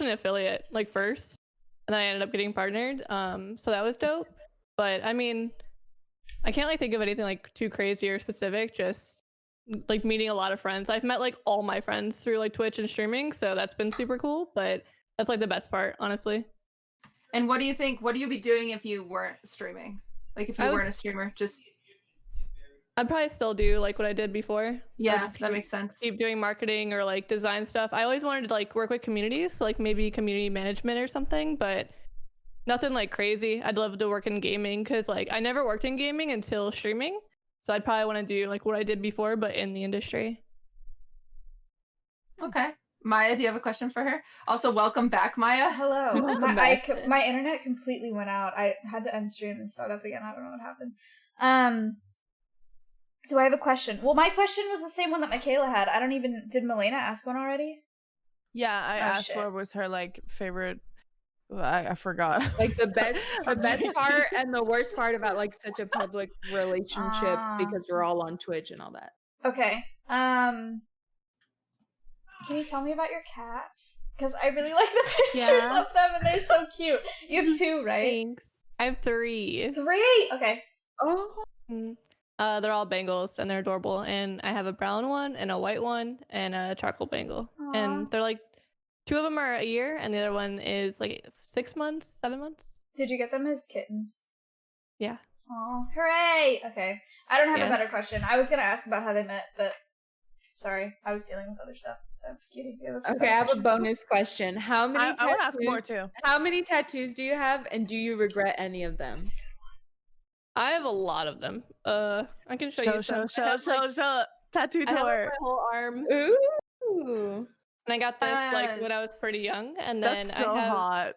an affiliate like first, and then I ended up getting partnered. So that was dope. But I mean, I can't like think of anything like too crazy or specific. Just like meeting a lot of friends. I've met like all my friends through like Twitch and streaming, so that's been super cool. But that's like the best part, honestly. And what do you think? What do you be doing if you weren't streaming? Like if you weren't a streamer, just I'd probably still do like what I did before. Yeah, that makes sense. Keep doing marketing or like design stuff. I always wanted to like work with communities, so like maybe community management or something, but nothing like crazy. I'd love to work in gaming because like I never worked in gaming until streaming. So I'd probably want to do like what I did before, but in the industry. Okay. Maya, do you have a question for her? Also, welcome back, Maya. Hello. My internet completely went out. I had to end stream and start up again. I don't know what happened. Do I have a question? Well, my question was the same one that Michaela had. Did Milena ask one already? Yeah, I asked what was her like favorite. I forgot. Like the best part and the worst part about like such a public relationship because we're all on Twitch and all that. Okay. Can you tell me about your cats? Because I really like the pictures of them and they're so cute. You have 2, right? Thanks. I have 3. 3? Okay. Oh. They're all Bengals and they're adorable. And I have a brown one and a white one and a charcoal Bengal. Aww. And they're like, 2 of them are a year and the other one is like 6 months, 7 months. Did you get them as kittens? Yeah. Oh, hooray! Okay. I don't have a better question. I was going to ask about how they met, but sorry. I was dealing with other stuff. So, Cutie, you have okay, I have a bonus question. How many tattoos? I want to ask more too. How many tattoos do you have and do you regret any of them? I have a lot of them. I can show you some. Show. Tattoo tour. I have my whole arm. Ooh. And I got this like when I was pretty young, and then That's so hot.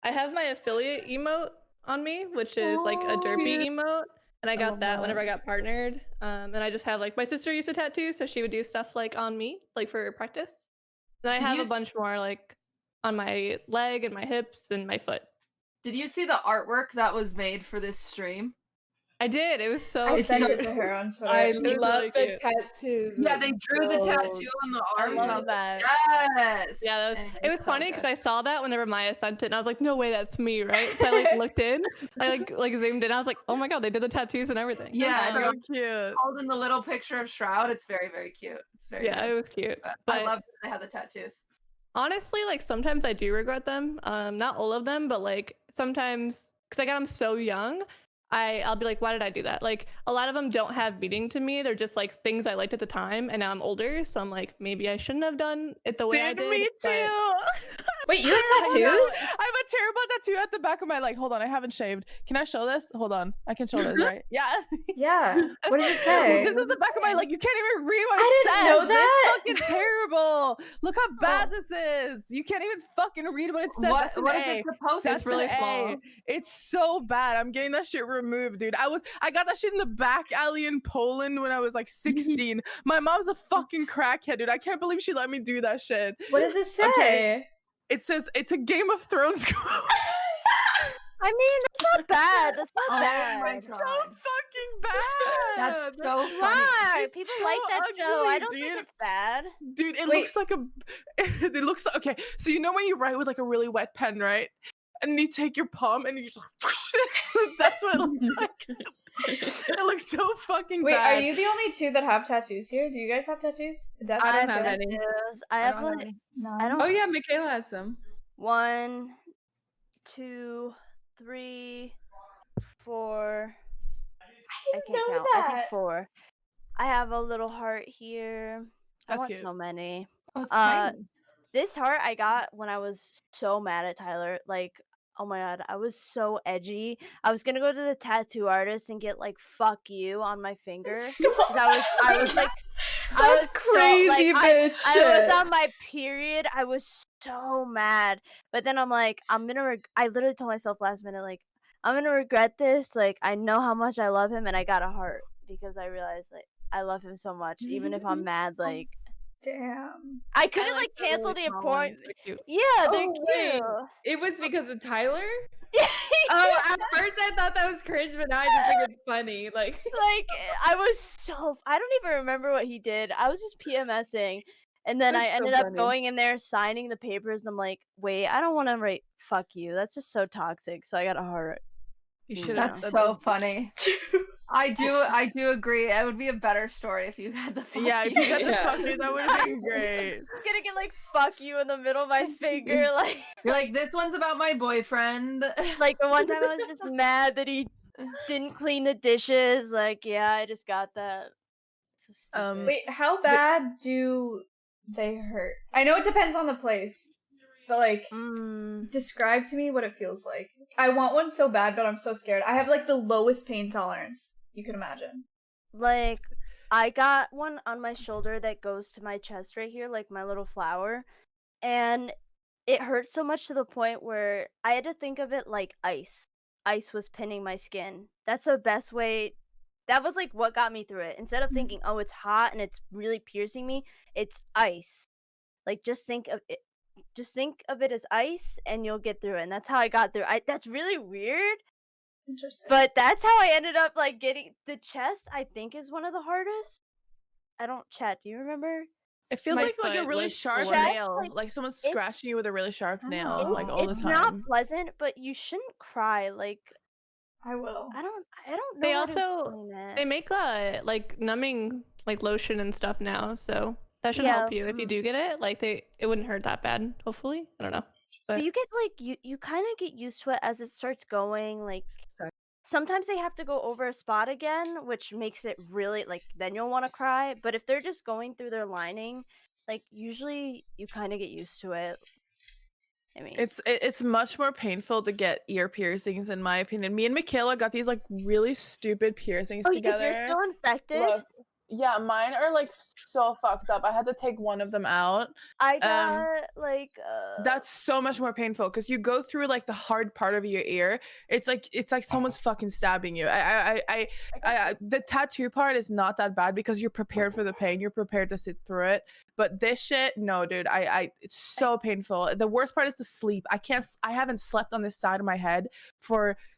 I have my affiliate emote on me, which is like a derpy emote, and I got that whenever I got partnered. And I just have like my sister used to tattoo, so she would do stuff like on me, like for practice. Then I have a bunch more like on my leg and my hips and my foot. Did you see the artwork that was made for this stream? I did. It was so. I sent it to her on Twitter. I love the tattoos. Yeah, they drew the tattoo on the arms. I love that. Yes. Yeah, it was funny because I saw that whenever Maya sent it, and I was like, "No way, that's me!" Right? So I like looked in, I like zoomed in. I was like, "Oh my god, they did the tattoos and everything." Yeah, so cute. Holding the little picture of Shroud, it's very, very cute. It's very it was cute. But I love that they had the tattoos. Honestly, like sometimes I do regret them. Not all of them, but like sometimes because I got them so young. I'll be like, why did I do that? Like a lot of them don't have meaning to me. They're just like things I liked at the time, and now I'm older, so I'm like, maybe I shouldn't have done it the way I did. Me too. Wait, you have tattoos? I have a terrible tattoo at the back of my leg. Hold on, I haven't shaved. Can I show this? Hold on, I can show this, right? Yeah. Yeah. What does it say? This is the back of my leg. You can't even read what it I says. didn't know that. It's fucking terrible. Look how bad this is. You can't even fucking read what it says. What is it supposed to? That's really small. It's so bad. I'm getting that shit removed, dude. I got that shit in the back alley in Poland when I was like 16. My mom's a fucking crackhead, dude. I can't believe she let me do that shit. What does it say? Okay. It says it's a Game of Thrones. I mean, that's not bad. That's not bad. My It's so God. fucking bad. That's so funny. Why? People so like that show. ugly, I don't think dude. it's bad. Dude, it looks like it looks like, okay, so you know when you write with like a really wet pen, right? And you take your palm and you just that's what it looks like. It looks so fucking Wait, bad. are you the only 2 that have tattoos here? Do you guys have tattoos? I don't have any. I have don't one. have any. No. I don't. Oh yeah, Michaela has some. 1, 2, 3, 4. I can't know count. I that. think 4. I have a little heart here. That's I want cute. so many. Oh, it's tiny. This heart I got when I was so mad at Tyler. Like, oh my god, I was so edgy. I was gonna go to the tattoo artist and get like "fuck you" on my finger. I was like, That's crazy, bitch. I was on my period. I was so mad. But then I'm like, I literally told myself last minute, like, I'm gonna regret this. Like, I know how much I love him, and I got a heart because I realized like I love him so much, even if I'm mad. Like, Damn. I couldn't like the cancel really the small ones. appointment. They're cute. Yeah, they're wait. cute. It was because of Tyler? Oh, at first I thought that was cringe, but now I just think it's funny. Like Like, I was so, I don't even remember what he did. I was just PMSing, And then I That's so ended up funny. going in there, signing the papers, and I'm like, wait, I don't want to write "fuck you." That's just so toxic. So I got a heart. You should. That's so funny. I do agree. It would be a better story if you had the fuck Yeah, you. if you got the Yeah. fuck you, that would have been great. I'm gonna get like "fuck you" in the middle of my finger, like. You're like, this one's about my boyfriend. Like the one time I was just mad that he didn't clean the dishes. Like, yeah, I just got that. So stupid. Wait, how bad do they hurt? I know it depends on the place, but like, describe to me what it feels like. I want one so bad, but I'm so scared. I have like the lowest pain tolerance you can imagine. Like, I got one on my shoulder that goes to my chest right here, like my little flower, and it hurt so much to the point where I had to think of it like ice. Ice was pinning my skin. That's the best way. That was like what got me through it. Instead of thinking, oh, it's hot and it's really piercing me, it's ice. Like just think of it. Just think of it as ice, and you'll get through it. And that's how I got through. That's really weird, Interesting. but that's how I ended up like getting the chest. I think is one of the hardest. I don't chat. Do you remember? It feels My like a foot really was sharp sore. nail, Like, like someone's it's- scratching you with a really sharp nail, Oh. like all the It's time. not pleasant, but you shouldn't cry. Like I will. I don't know. They how to also explain it. they make like numbing like lotion and stuff now, so that should Yeah, help you if you do get it. Like it wouldn't hurt that bad. Hopefully, I don't know. So But you get like you kind of get used to it as it starts going. Like Sorry. sometimes they have to go over a spot again, which makes it really like then you'll want to cry. But if they're just going through their lining, like usually you kind of get used to it. I mean, It's much more painful to get ear piercings, in my opinion. Me and Michaela got these like really stupid piercings oh, because together. you're still infected. Look, yeah, mine are like so fucked up. I had to take one of them out. I got like That's so much more painful because you go through like the hard part of your ear. It's like someone's fucking stabbing you. The tattoo part is not that bad because you're prepared for the pain. You're prepared to sit through it. But this shit, no, dude. It's so painful. The worst part is the sleep. I haven't slept on this side of my head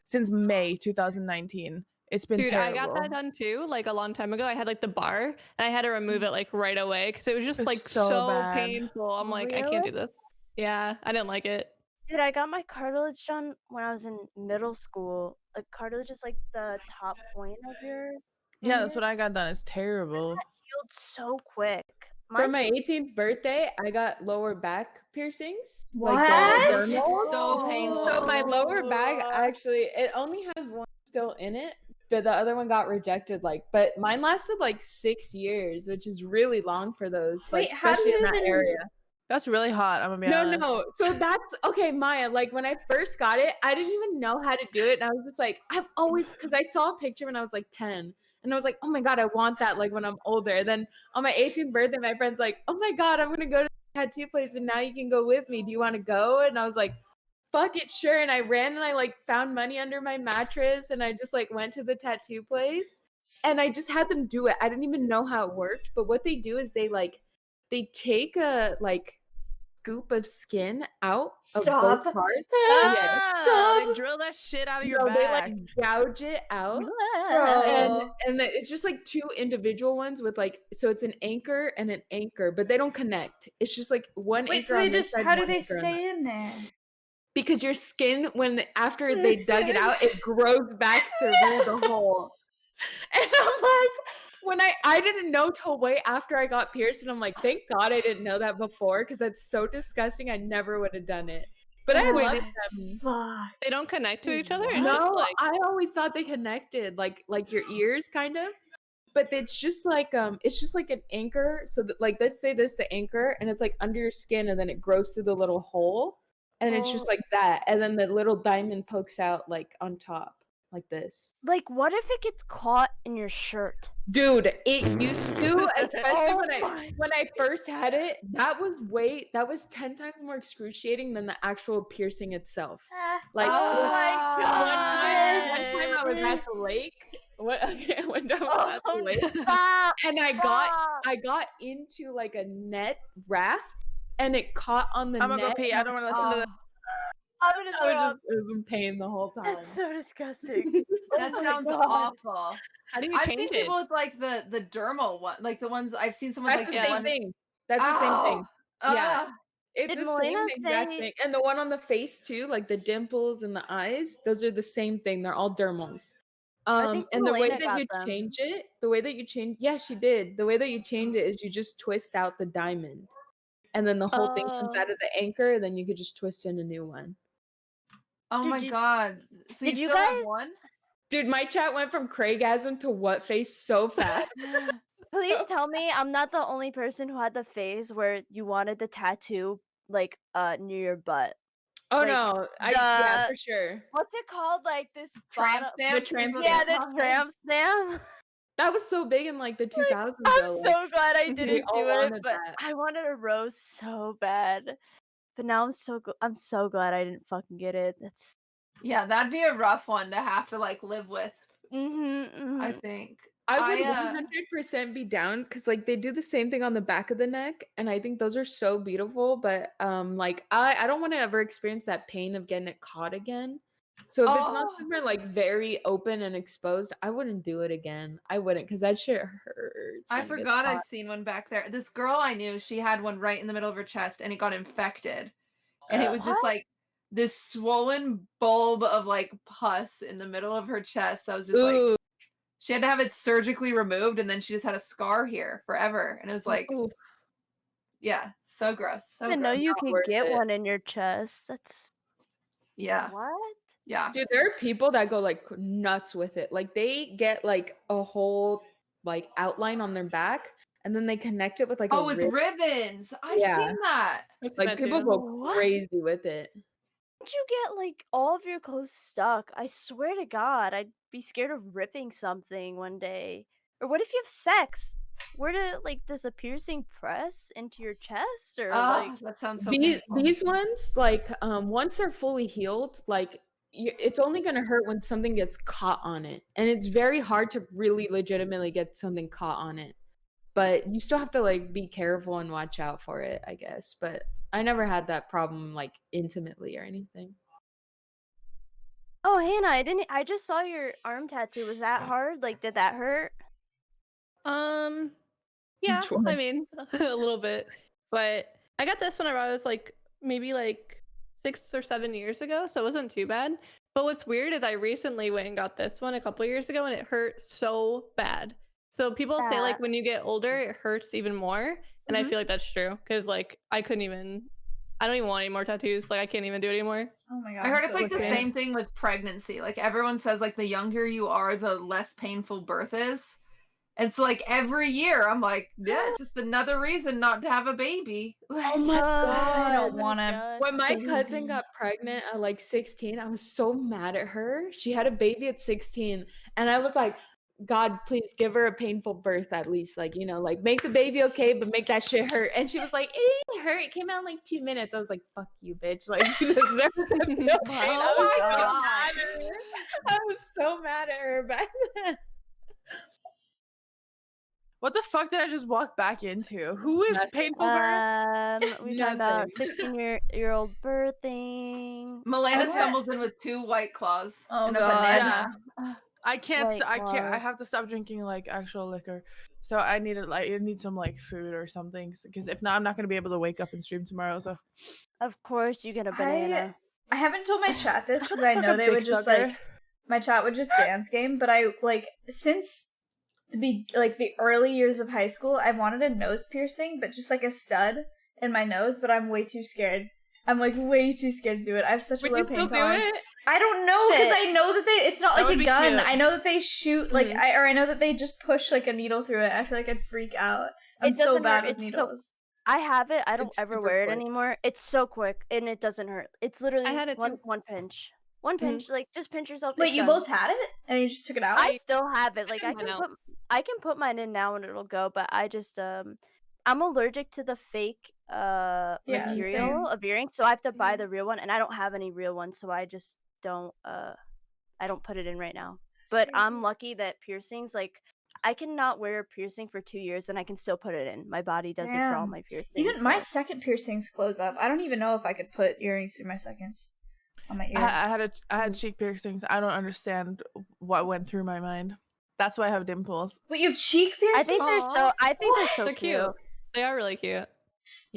since May 2019. It's been dude, terrible. I got that done too, like a long time ago. I had like the bar, and I had to remove it like right away because it was just It's like so so bad. painful. I'm like, I can't do this. Yeah, I didn't like it. dude, I got my cartilage done when I was in middle school. Like cartilage is like the top point of your. Yeah, that's what I got done. It's terrible. Healed so quick. For my 18th birthday, I got lower back piercings. What? Like It's dermal. so painful. So my lower back actually, it only has one still in it, but the other one got rejected. But mine lasted like 6 years, which is really long for those. Like Wait, how do especially in you that even- area. That's really hot. I'm gonna be honest. No. So that's okay, Maya. Like when I first got it, I didn't even know how to do it. And I was just like, I've always, because I saw a picture when I was like 10. And I was like, oh my God, I want that like when I'm older. Then on my 18th birthday, my friend's like, oh my God, I'm going to go to the tattoo place and now you can go with me. Do you want to go? And I was like, fuck it, sure. And I ran and I like found money under my mattress and I just like went to the tattoo place and I just had them do it. I didn't even know how it worked. But what they do is they take a like scoop of skin out of Stop. both parts. They Stop. drill that shit out of your No, back. they like gouge it out. Bro. And it's just like two individual ones with like, so it's an anchor and an anchor, but they don't connect. It's just like one Wait, anchor so on they this just side, how do one they anchor on that. stay in there? Because your skin, after they dug it out, it grows back through the hole. And I'm like, when I didn't know till way after I got pierced, and I'm like, thank God I didn't know that before, because that's so disgusting. I never would have done it. But I love them. Fuck. They don't connect to each other. It's No, just like I always thought they connected, like your ears, kind of. But it's just like an anchor. So that, like, let's say this the anchor, and it's like under your skin, and then it grows through the little hole, and it's just like that, and then the little diamond pokes out like on top, like this. Like, what if it gets caught in your shirt? Dude, it used to, especially when I first had it. That was 10 times more excruciating than the actual piercing itself. Like, Oh my God. one time I was at the lake. One time I was at the lake, Stop! and I got into like a net raft, and it caught on the I'm net. gonna go pee. I don't want to listen to Oh, that. I'm gonna I throw was up. in pain the whole time. That's so disgusting. that Oh my sounds God. awful. how do you I've change seen it? people with like the dermal one, like the ones I've seen someone That's like the the same one. thing. That's the same thing. Ow. Yeah. Ah. It's Did the Melena same exact say- thing. And the one on the face too, like the dimples and the eyes, those are the same thing. They're all dermals. I think And the way Melena that got you them. change it, yeah, she did. The way that you change it is you just twist out the diamond. And then the whole thing comes Oh. out of the anchor, and then you could just twist in a new one. Oh Did my you- god. So you did you still have guys- one? Dude, my chat went from Craigasm to what face so fast. Please tell me I'm not the only person who had the phase where you wanted the tattoo like near your butt. Oh Like, no, yeah, the- for sure. What's it called? Like this Tramp bottom- stamp? tramp People Yeah, say the tramp tramp stamp. That was so big in like the 2000s. I'm though, so glad I we didn't all do it, wanted but that. I wanted a rose so bad. But now I'm so glad I didn't fucking get it. That's Yeah, that'd be a rough one to have to like live with, mm-hmm, I think. I would I, 100% be down because like they do the same thing on the back of the neck, and I think those are so beautiful. But like I don't want to ever experience that pain of getting it caught again. So if it's not Oh. somewhere like very open and exposed, I wouldn't do it again. I wouldn't because that shit hurts. I when it gets forgot I've caught. seen one back there. This girl I knew, she had one right in the middle of her chest and it got infected. And it was just What? like this swollen bulb of like pus in the middle of her chest that was just like Ooh, she had to have it surgically removed and then she just had a scar here forever. And it was like, ooh. yeah, so gross. So I didn't know gross. you Not could worth get it. one in your chest. That's Yeah. what? Yeah. Dude, there are people that go like nuts with it. Like they get like a whole like outline on their back, and then they connect it with like Oh, a with rib. ribbons. I've Yeah. seen that. I've seen Like that people too. go What? crazy with it. Did you get like all of your clothes stuck? I swear to God, I'd be scared of ripping something one day. Or what if you have sex? Does a piercing press into your chest or like? Oh, that sounds so These painful. these ones, like once they're fully healed, like it's only gonna hurt when something gets caught on it, and it's very hard to really legitimately get something caught on it. But you still have to like be careful and watch out for it, I guess. But I never had that problem like intimately or anything. Oh, Hannah, I just saw your arm tattoo. Was that hard? Like, did that hurt? Yeah, Which one? I mean, a little bit. But I got this when I was like maybe like 6 or 7 years ago, so it wasn't too bad. But what's weird is I recently went and got this one a couple years ago and it hurt so bad. So people say like when you get older it hurts even more, and I Mhm. feel like that's true because like I don't even want any more tattoos. Like I can't even do it anymore. Oh my god. I heard I'm it's so like the scared. same thing with pregnancy. Like everyone says like the younger you are, the less painful birth is. And so like every year I'm like, yeah, just another reason not to have a baby. Oh my I don't god. wanna. When my baby. cousin got pregnant at like 16, I was so mad at her. She had a baby at 16, and I was like, God, please give her a painful birth at least. Like, like make the baby okay, but make that shit hurt. And she was like, it didn't hurt. It came out in like 2 minutes. I was like, fuck you, bitch. Like, you deserve to feel pain. I Oh was my so God. mad at her. I was so mad at her back then. What the fuck did I just walk back into? Who is Nothing. painful birth? We're talking about Nothing. 16-year-old birthing. Melena Okay. stumbles in with 2 White Claws Oh, and a God. banana. I can't. White I can't. I Claws. have to stop drinking like actual liquor. So I need some like food or something. Because if not, I'm not gonna be able to wake up and stream tomorrow. So Of course, you get a banana. I haven't told my chat this because I know they Dick would just sucker. like my chat would just dance game. But I like since the early years of high school, I've wanted a nose piercing, but just like a stud in my nose. But I'm way too scared. I'm like way too scared to do it. I have such Would a low you pain still do tolerance. it? I don't know because I know that it's not That like would a be gun. cute. I know that they shoot like Mhm. I know that they just push like a needle through it. I feel like I'd freak out. I'm It so doesn't bad hurt. with It's so- needles. I have it. I don't It's ever super wear it quick. anymore. It's so quick and it doesn't hurt. It's literally had it too. one pinch. One pinch, like just pinch yourself. Wait, it's you done. both had it and you just took it out? I still have it. Like took mine out. I can put mine in now and it'll go, but I just I'm allergic to the fake Yeah, material same. of earrings, so I have to buy Yeah. the real one, and I don't have any real ones, so I just don't I don't put it in right now. But I'm lucky that piercings, like I cannot wear a piercing for 2 years and I can still put it in. My body does it for all Damn. my piercings. Even my so- second piercings close up. I don't even know if I could put earrings through my seconds on my ears. I had cheek piercings. I don't understand what went through my mind. That's why I have dimples. Wait, you have cheek piercings? I think they're so Aw. I think they're so They're cute. cute. They are really cute.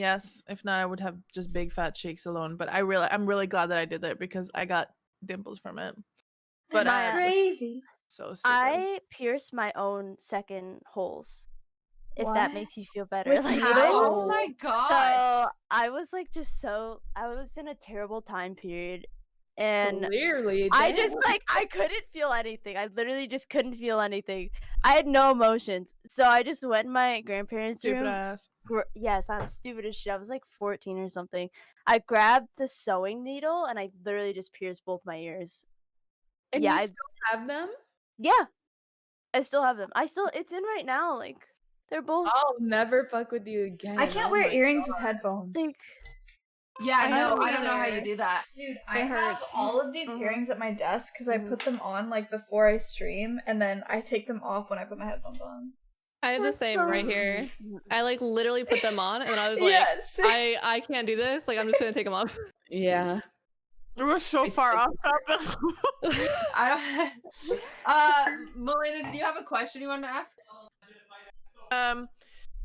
Yes. If not, I would have just big fat cheeks alone. But I'm really glad that I did that because I got dimples from it. But That's crazy. so stupid. I pierced my own second holes. If that makes you feel better. With Like, needles? Oh my god. so I was like I was in a terrible time period. And Clearly, I just I couldn't feel anything. I literally just couldn't feel anything. I had no emotions. So I just went in my grandparents' Stupid room. ass. Yes, I'm stupid as shit. I was like 14 or something. I grabbed the sewing needle and I literally just pierced both my ears. And yeah, you I still have them? Yeah. I still have them. It's in right now. Like, they're both I'll never fuck with you again. I can't Oh wear my earrings God. with headphones. like Yeah, I no, don't I don't know how you either. do that. Dude, I It have hurts. all of these earrings at my desk because I put them on like before I stream, and then I take them off when I put my headphones on. I have the That's same so right here. I like literally put them on, and I was like, Yes. I can't do this. Like, I'm just gonna take them off. Yeah. We're so far off topic. I don't. Melina, did you have a question you wanted to ask?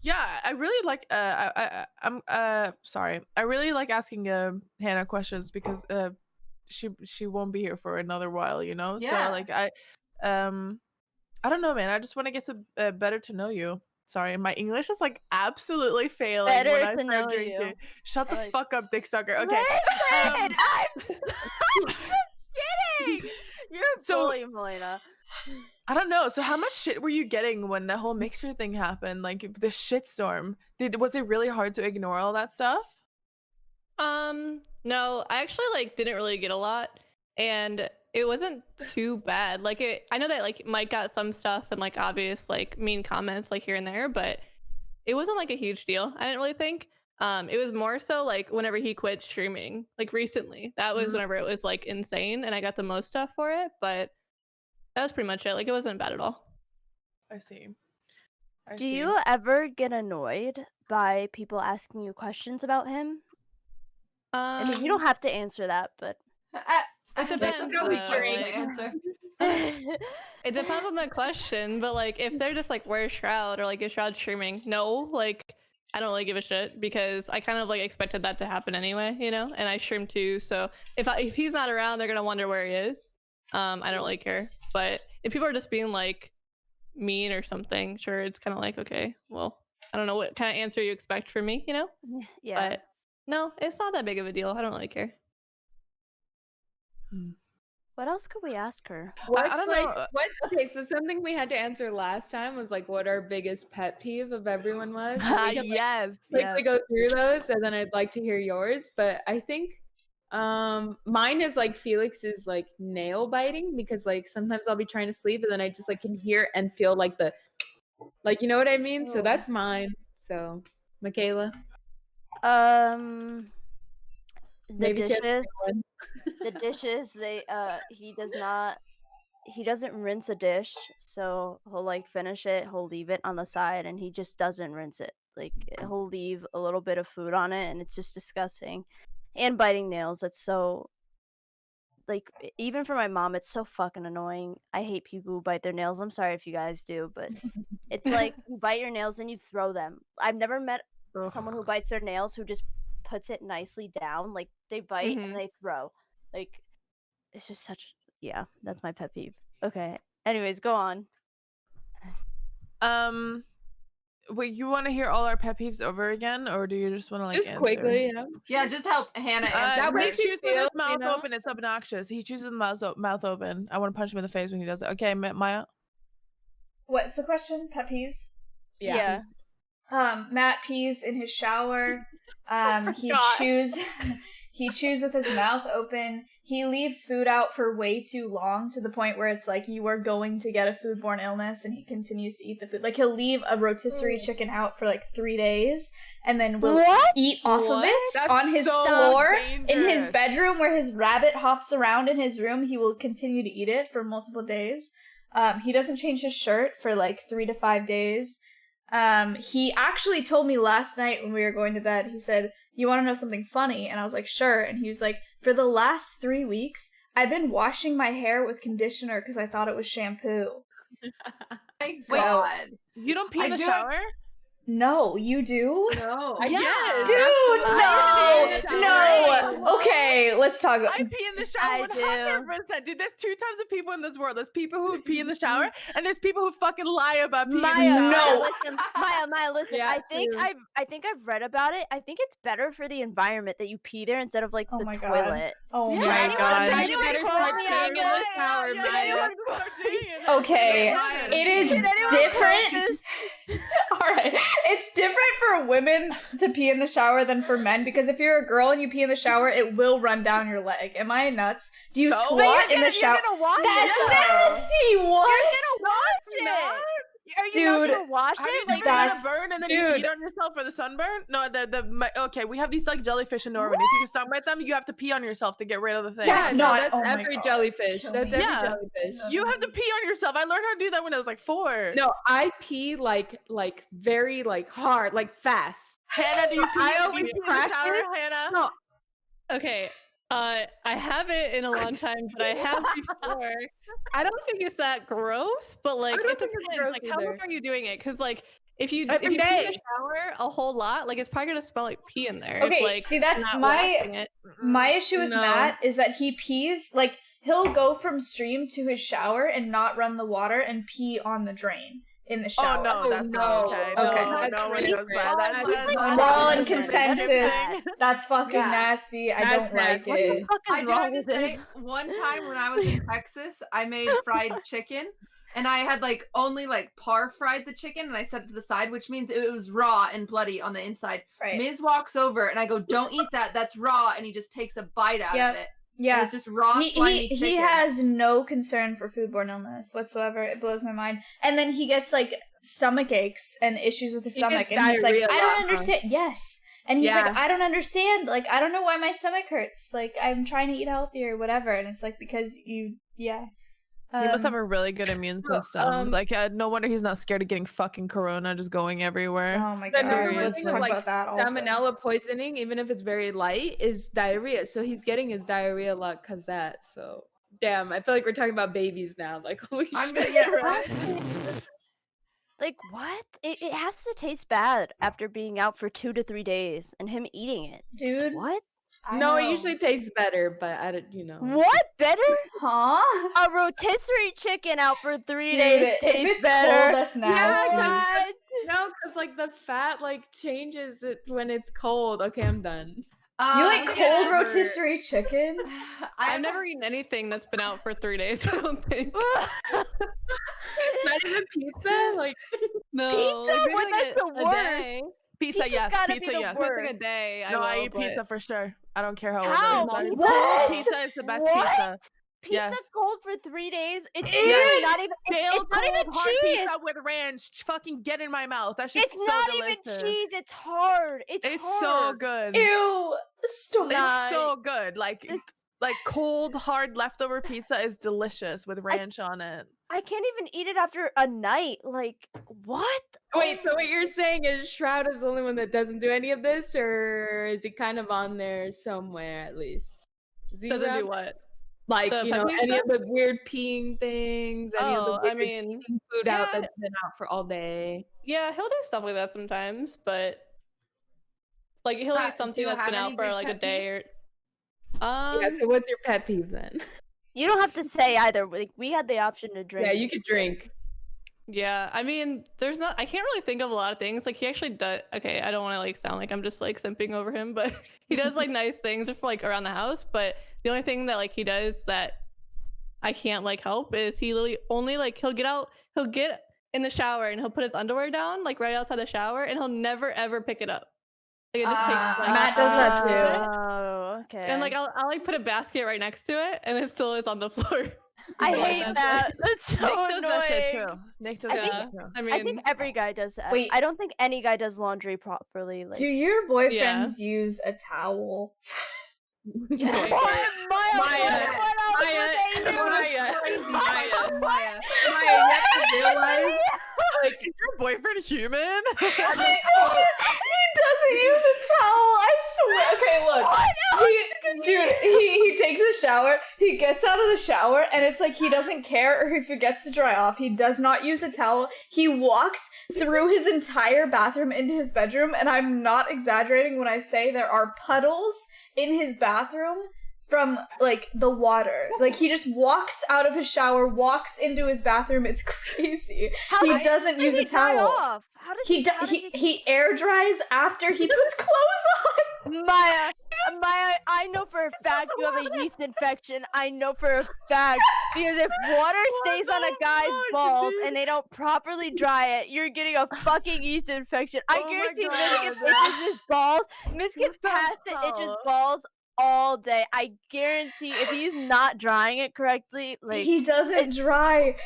Yeah, I really like I'm sorry. I really like asking Hannah questions because she won't be here for another while, you know? Yeah. So like I don't know, man. I just want to get to better to know you. Sorry, my English is like absolutely failing Better when I to start know drinking. you. Shut the Like- fuck up, dick sucker. Okay. Listen, I'm just kidding. You're So- bullying Melina. I don't know. So how much shit were you getting when the whole mixer thing happened? Like the shitstorm. Was it really hard to ignore all that stuff? No, I actually like didn't really get a lot, and it wasn't too bad. Like, I know that like Mike got some stuff and like obvious like mean comments like here and there, but it wasn't like a huge deal. I didn't really think. It was more so like whenever he quit streaming, like recently. That was whenever it was like insane, and I got the most stuff for it. But that was pretty much it. Like, it wasn't bad at all. I see. Do you ever get annoyed by people asking you questions about him? I mean, you don't have to answer that, but It depends, Probably though, tricky like- to answer. It depends on the question, but like if they're just like where's Shroud or like is Shroud streaming? No, like I don't really give a shit because I kind of like expected that to happen anyway, you know. And I stream too, so if he's not around, they're gonna wonder where he is. I don't really care. But if people are just being like mean or something, sure, it's kind of like okay, well, I don't know what kind of answer you expect from me, you know. yeah. But no, it's not that big of a deal. I don't really care. What else could we ask her? What's I don't like know. what? Okay, so something we had to answer last time was like what our biggest pet peeve of everyone was. We can, like, Yes. quickly go through those, and then I'd like to hear yours. But I think mine is like Felix's like nail biting because like sometimes I'll be trying to sleep and then I just like can hear and feel like the like you know what I mean. So that's mine. So Michaela, The maybe she has a dishes. good one. The dishes. He doesn't rinse a dish, so he'll like finish it. He'll leave it on the side, and he just doesn't rinse it. Like he'll leave a little bit of food on it, and it's just disgusting. And biting nails. It's so like even for my mom, it's so fucking annoying. I hate people who bite their nails. I'm sorry if you guys do, but it's like you bite your nails and you throw them. I've never met someone who bites their nails who just puts it nicely down. Like they bite and they throw. Like it's just that's my pet peeve. Okay. Anyways, go on. Wait, you want to hear all our pet peeves over again, or do you just want to like Just answer? quickly, yeah. Yeah, just help Hannah answer. That way Nick she chews with his feels, mouth you know? open. It's obnoxious. He chews with his mouth open. I want to punch him in the face when he does it. Okay, Maya. What's the question? Pet peeves? Yeah. Matt pees in his shower. He chews with his mouth open. He leaves food out for way too long to the point where it's like you are going to get a foodborne illness and he continues to eat the food. Like he'll leave a rotisserie chicken out for like 3 days and then will eat off of it That's on his so floor in his dangerous. bedroom where his rabbit hops around in his room. He will continue to eat it for multiple days. He doesn't change his shirt for like 3 to 5 days. He actually told me last night when we were going to bed, he said, "You want to know something funny?" And I was like, "Sure." And he was like, "For the last 3 weeks, I've been washing my hair with conditioner because I thought it was shampoo." My So- God. You don't pee I in the do- shower? No, you do? No. Yes, Dude, absolutely. no. Okay, let's talk about I pee in the shower I do. 100%. Dude, there's two types of people in this world. There's people who pee in the shower, and there's people who fucking lie about peeing in the shower. No. Maya, listen. Yeah, true. I think I've read about it. I think it's better for the environment that you pee there instead of like Oh the my God. toilet. Oh Yeah, my anyone- god. Then you Anyone better call start me peeing out? in the shower, Maya. Okay, it is Did anyone call different. this? Alright, it's different for women to pee in the shower than for men, because if you're a girl and you pee in the shower, it will run down your leg. Am I nuts? Do you So? squat in the shower? You're gonna wash That's it. nasty! What? You're gonna wash it. Are you Dude, not gonna wash How do you it? do Like it? You that's- gotta burn and then you Dude. eat on yourself for the sunburn? No, okay, we have these like jellyfish in Norway. If you sunbite them, you have to pee on yourself to get rid of the thing. That's not- That's oh my every God. jellyfish. Kill That's me. every Yeah. jellyfish. No. You have to pee on yourself. I learned how to do that when I was like 4. No, I pee like very like hard, like fast. Hannah, do you pee, I do you always pee in the practice- shower, Hannah? No, Okay. I haven't in a long time, but I have before. I don't think it's that gross, but like don't it think it's depends. gross Like how either. much are you doing it? Because like if you Every pee in the day. shower a whole lot, like it's probably gonna smell like pee in there. Okay, if, like, see, that's you're not my- washing it. My issue with No. Matt is that he pees, like, he'll go from stream to his shower and not run the water and pee on the drain in the shower. Oh no, that's not okay. no. Okay. No, That's no one really does fair. that. That's That's not- We're all in that's not- consensus. That's fucking Yeah. nasty. I That's don't like nasty. it. What the fuck I is do have wrong to with say, him? one time when I was in Texas, I made fried chicken, and I had like only like par fried the chicken, and I set it to the side, which means it was raw and bloody on the inside. Right. Miz walks over, and I go, "Don't eat that. That's raw," and he just takes a bite out Yeah. of it. Yeah. It's just raw, slimy chicken. He has no concern for foodborne illness whatsoever. It blows my mind. And then he gets like stomach aches and issues with his He stomach, gets and he's like, diarrhea a I lot, don't huh? understand. Yes. And he's Yeah. like, I don't understand. Like, I don't know why my stomach hurts. Like, I'm trying to eat healthy or whatever. And it's like, because yeah. He must have a really good immune system. No wonder he's not scared of getting fucking corona just going everywhere. Oh my The god. number one Let's thing talk of like about that also. salmonella poisoning, even if it's very light, is diarrhea. So he's getting his diarrhea a lot because that. So damn, I feel like we're talking about babies now. Like holy I'm shit. gonna get right. Like what? It has to taste bad after being out for 2 to 3 days and him eating it. Dude. What? I No, it know. usually tastes better, but I don't, you know. What better? Huh? A rotisserie chicken out for 3 Dude, days if tastes it's better. cold, that's nasty. God. No, because like the fat like changes it when it's cold. Okay, I'm done. You like Yeah. cold rotisserie chicken? I've never eaten anything that's been out for 3 days. I don't think. Not even pizza. Like No, Pizza? like, maybe, What? like, That's the a worst. day. Pizza, Pizza's yes. gotta be Pizza, the yes. worst. Like a day. No, I will, eat but- pizza for sure. I don't care how old How? it is. What? Pizza is the best What? pizza. Pizza's Yes. cold for 3 days. It's Ew. really not even. Stale, It's not even cold, hard cheese. pizza with ranch. Fucking get in my mouth. That shit's It's so not delicious. even cheese. It's hard. It's hard. so good. Ew. Stop. It's so good. Like cold, hard leftover pizza is delicious with ranch on it. I can't even eat it after a night. Like what? wait, so what you're saying is Shroud is the only one that doesn't do any of this, or is he kind of on there somewhere at least? Is he Doesn't around? do what? Like The you know pepperoni any stuff? of the weird peeing things? Any of the Oh, weird I mean, eating food out yeah. that's been out for all day. yeah, he'll do stuff like that sometimes, but like he'll Do eat something you that's have been any out for big like a pet day or. Yeah. So what's your pet peeve then? You don't have to say either. Like we had the option to drink. Yeah, you could drink. Yeah, I mean, there's not. I can't really think of a lot of things. Like he actually does. Okay, I don't want to like sound like I'm just like simping over him, but he does like nice things for like around the house. But the only thing that like he does that I can't like help is he literally only like he'll get in the shower and he'll put his underwear down like right outside the shower and he'll never ever pick it up. Like it just takes like Matt does that too. Oh, okay. and like I'll like put a basket right next to it and it still is on the floor. I Yeah, hate that's that. That's so Nick does that shit annoying. too. Nick does I that think- shit too. I mean, I think every guy does that. Wait. I don't think any guy does laundry properly. Like, Do your boyfriends use a towel? Yeah. Okay. Maya, Maya, you have to realize, like, Is your boyfriend human? He doesn't use a towel. I swear. Okay, look. He takes a shower. He gets out of the shower, and it's like he doesn't care or he forgets to dry off. He does not use a towel. He walks through his entire bathroom into his bedroom, and I'm not exaggerating when I say there are puddles in his bathroom from, like, the water. Like, he just walks out of his shower, walks into his bathroom. It's crazy. He doesn't use a towel. He air dries after he puts clothes on. Maya, I know for a fact you have a yeast infection. I know for a fact because if water stays on a guy's balls and they don't properly dry it, you're getting a fucking yeast infection. I guarantee Miss itches his balls. Miss gets past it, itches balls all day. I guarantee if he's not drying it correctly, like he doesn't dry.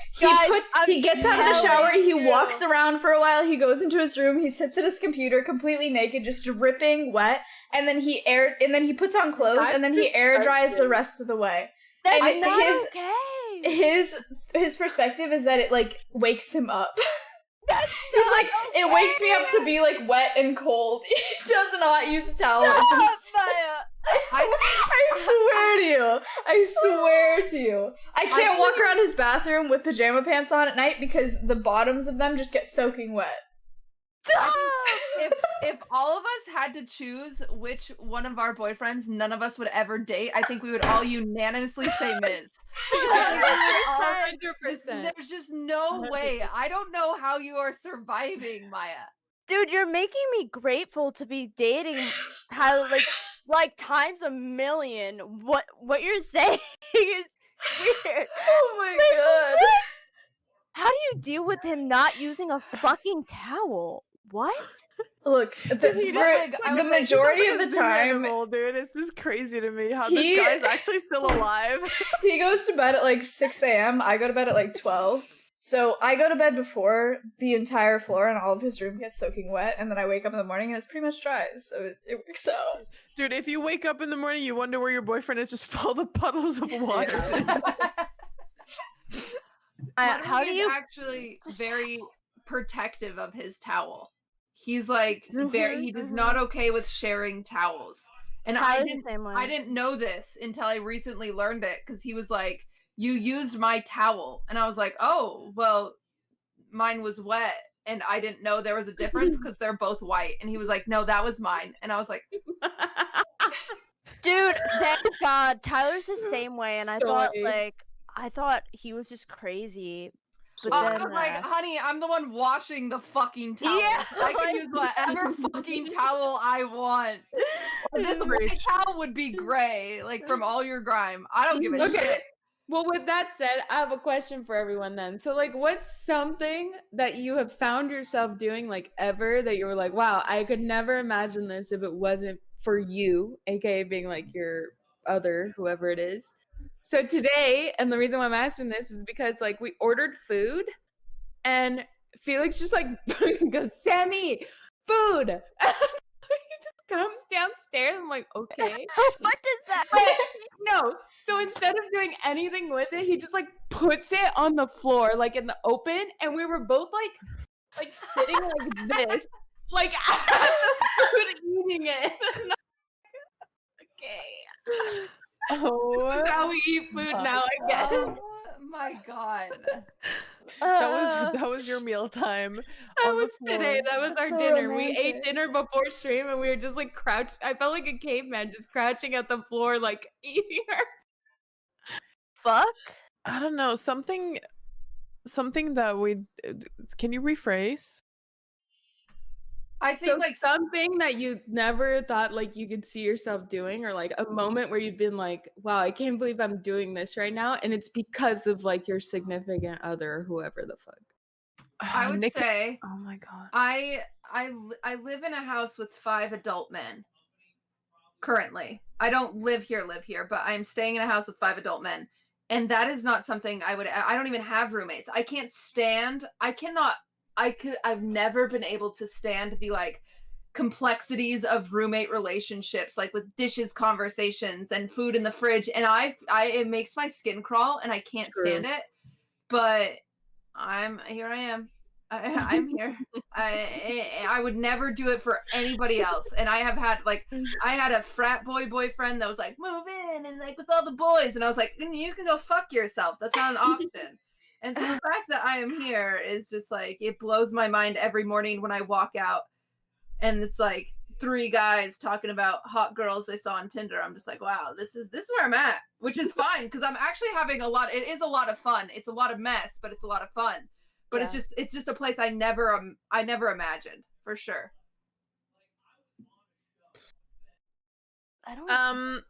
He gets out of the shower, he walks around for a while, he goes into his room, he sits at his computer completely naked, just dripping wet, and then he puts on clothes and then he air dries the rest of the way. That's and not okay. His perspective is that it like wakes him up. He's like, it wakes me up to be like wet and cold. He does not use a towel. I swear to you. I can't walk around his bathroom with pajama pants on at night because the bottoms of them just get soaking wet. If all of us had to choose which one of our boyfriends none of us would ever date, I think we would all unanimously say Miz. 100%. There's just no way. I don't know how you are surviving, Maya. Dude, you're making me grateful to be dating Tyler like times a million. What you're saying is weird. Oh my god. How do you deal with him not using a fucking towel? What? Look, the majority of the time, dude, this is crazy to me how this guy's actually still alive. He goes to bed at like 6 a.m. I go to bed at like 12. So I go to bed before the entire floor and all of his room gets soaking wet, and then I wake up in the morning and it's pretty much dry, so it works out. Dude, if you wake up in the morning, you wonder where your boyfriend is, just follow the puddles of water. How do you actually very protective of his towel? He's like he is not okay with sharing towels. And I didn't know this until I recently learned it because he was like, "You used my towel," and I was like, "Oh, well, mine was wet." And I didn't know there was a difference because they're both white. And he was like, "No, that was mine." And I was like, dude, thank God. Tyler's the same way. And I thought he was just crazy. But I was like, honey, I'm the one washing the fucking towel. Yeah, I can use whatever fucking towel I want. This white towel would be gray, like from all your grime. I don't give a shit. Well, with that said, I have a question for everyone then. So, like, what's something that you have found yourself doing, like, ever that you were like, wow, I could never imagine this if it wasn't for you, aka being, like, your other, whoever it is. So today, and the reason why I'm asking this is because, like, we ordered food, and Felix just, like, goes, Sammy, food! He just comes downstairs, I'm like, okay. What does that mean? No, so instead of doing anything with it, he just like puts it on the floor, like in the open, and we were both like sitting like this, like at the food eating it. Okay. Oh, this is how we eat food now, I guess. Oh my god. That was your meal time. That was today. That was our dinner. Romantic. We ate dinner before stream, and we were just like crouched. I felt like a caveman, just crouching at the floor, like eating our. Fuck. I don't know, something that we can you rephrase? I think So like something that you never thought like you could see yourself doing, or like a moment where you've been like, wow, I can't believe I'm doing this right now, and it's because of like your significant other or whoever the fuck. I would say oh my god. I live in a house with 5 adult men. Currently. I don't live here, but I'm staying in a house with 5 adult men. And that is not something I don't even have roommates. I've never been able to stand the like complexities of roommate relationships, like with dishes conversations and food in the fridge. And it makes my skin crawl and I can't stand it. But here I am. I'm here. I would never do it for anybody else. And I have had I had a frat boyfriend that was like, move in and like with all the boys, and I was like, you can go fuck yourself. That's not an option. And so the fact that I am here is just like, it blows my mind every morning when I walk out, and it's like 3 guys talking about hot girls they saw on Tinder. I'm just like, wow, this is where I'm at, which is fine because I'm actually having it is a lot of fun. It's a lot of mess, but it's a lot of fun. But it's just a place I never imagined, for sure.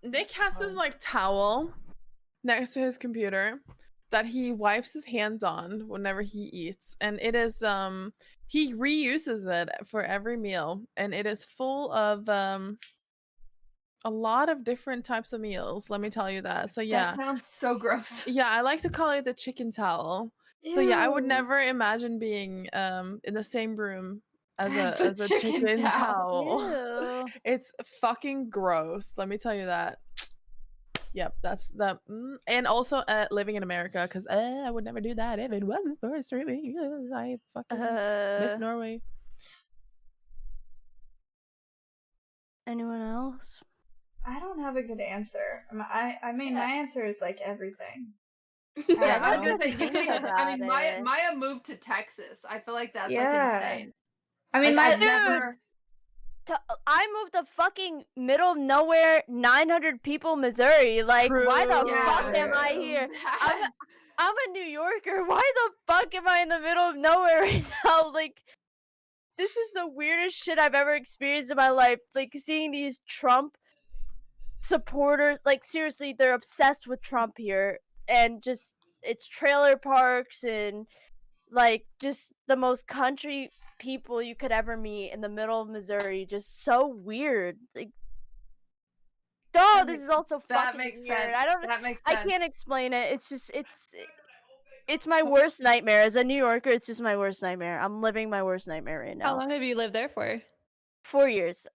Nick has this like towel next to his computer that he wipes his hands on whenever he eats, and it is he reuses it for every meal, and it is full of a lot of different types of meals, let me tell you that. So yeah, that sounds so gross. Yeah, I like to call it the chicken towel. Ew. So yeah, I would never imagine being in the same room as a chicken towel. It's fucking gross, let me tell you that. Yep, that's the and also living in America, because I would never do that if it wasn't for streaming. I fucking miss Norway. Anyone else? I don't have a good answer. I mean, my answer is like everything. Yeah, I was gonna say, you can even. I mean, Maya moved to Texas. I feel like that's like insane. I mean, like, I moved to fucking middle of nowhere, 900 people, Missouri. Like, why the fuck am I here? I'm a New Yorker. Why the fuck am I in the middle of nowhere right now? Like, this is the weirdest shit I've ever experienced in my life. Like, seeing these Trump supporters, like, seriously, they're obsessed with Trump here. And just, it's trailer parks and, like, just the most country people you could ever meet in the middle of Missouri. Just so weird. Like, this is also fucking weird. Sense. That makes sense. I can't explain it. It's just, it's my worst nightmare. As a New Yorker, it's just my worst nightmare. I'm living my worst nightmare right now. How long have you lived there for? 4 years.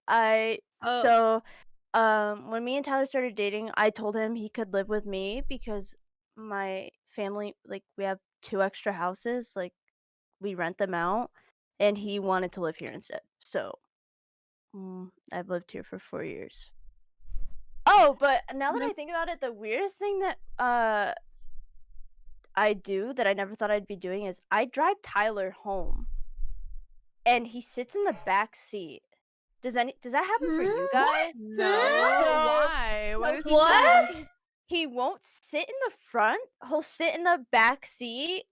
So, when me and Tyler started dating, I told him he could live with me because my family, like, we have 2 extra houses, like, we rent them out, and he wanted to live here instead. So, I've lived here for 4 years. Oh, but now that I think about it, the weirdest thing that I do that I never thought I'd be doing is I drive Tyler home, and he sits in the back seat. Does that happen for you guys? No. Why? What? He won't sit in the front. He'll sit in the back seat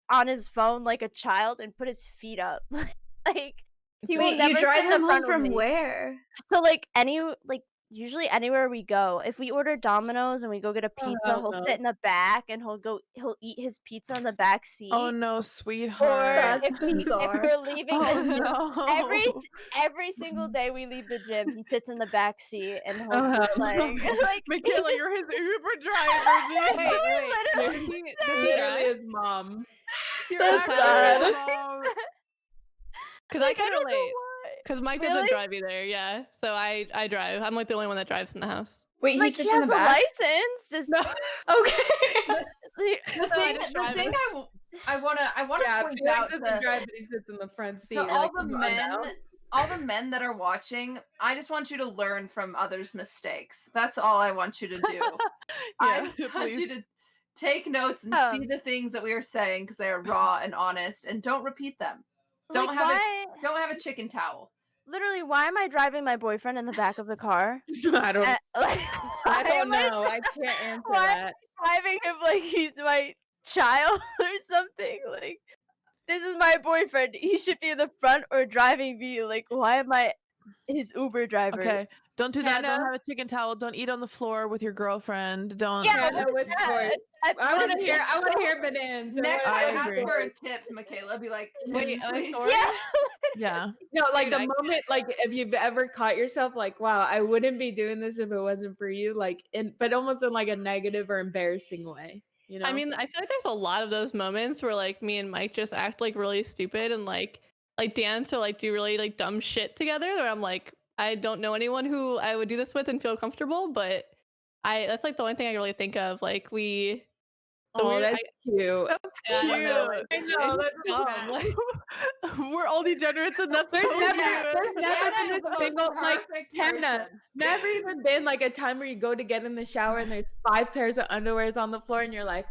on his phone like a child and put his feet up. Like, he will never you drive sit in the him front home from with me. where? So usually anywhere we go, if we order Domino's and we go get a pizza, he'll sit in the back and he'll eat his pizza in the back seat. Oh no, sweethart. Or That's if bizarre. we're leaving the gym, no. every single day we leave the gym, he sits in the back seat and he'll like Michaela, you're his Uber driver. Wait. Literally his mom. That's bad. Because I can relate. Because Mike doesn't Really? drive either, yeah. So I drive. I'm like the only one that drives in the house. Wait, he like sits he in has the a back? license. Just No. Okay. The thing I want to point Felix out doesn't drive, but he sits in the front seat. to all the men that are watching, I just want you to learn from others' mistakes. That's all I want you to do. I just want you to take notes and see the things that we are saying because they are raw and honest, and don't repeat them. Don't have a chicken towel. Literally, why am I driving my boyfriend in the back of the car? I don't know. I can't answer that. Driving him like he's my child or something. Like, this is my boyfriend. He should be in the front or driving me. Like, why am I his Uber driver? Okay, don't do that. Don't have a chicken towel. Don't eat on the floor with your girlfriend. Don't. Yeah, no, it's for I want to hear bananas. Next time, ask for a tip, Michaela. Be like, wait, Yeah. No, like the moment, like if you've ever caught yourself, like, wow, I wouldn't be doing this if it wasn't for you. Like, but almost in like a negative or embarrassing way. You know? I mean, I feel like there's a lot of those moments where like me and Mike just act like really stupid and like dance or like do really like dumb shit together. Where I'm like, I don't know anyone who I would do this with and feel comfortable, but that's like the only thing I really think of. Like that's cute. That's cute. I know. That's dumb. Like, we're all degenerates, and that's There's so never, cute. there's never Hannah been is this the most single like perfect Hannah. person. Never even been like a time where you go to get in the shower and there's 5 pairs of underwears on the floor and you're like,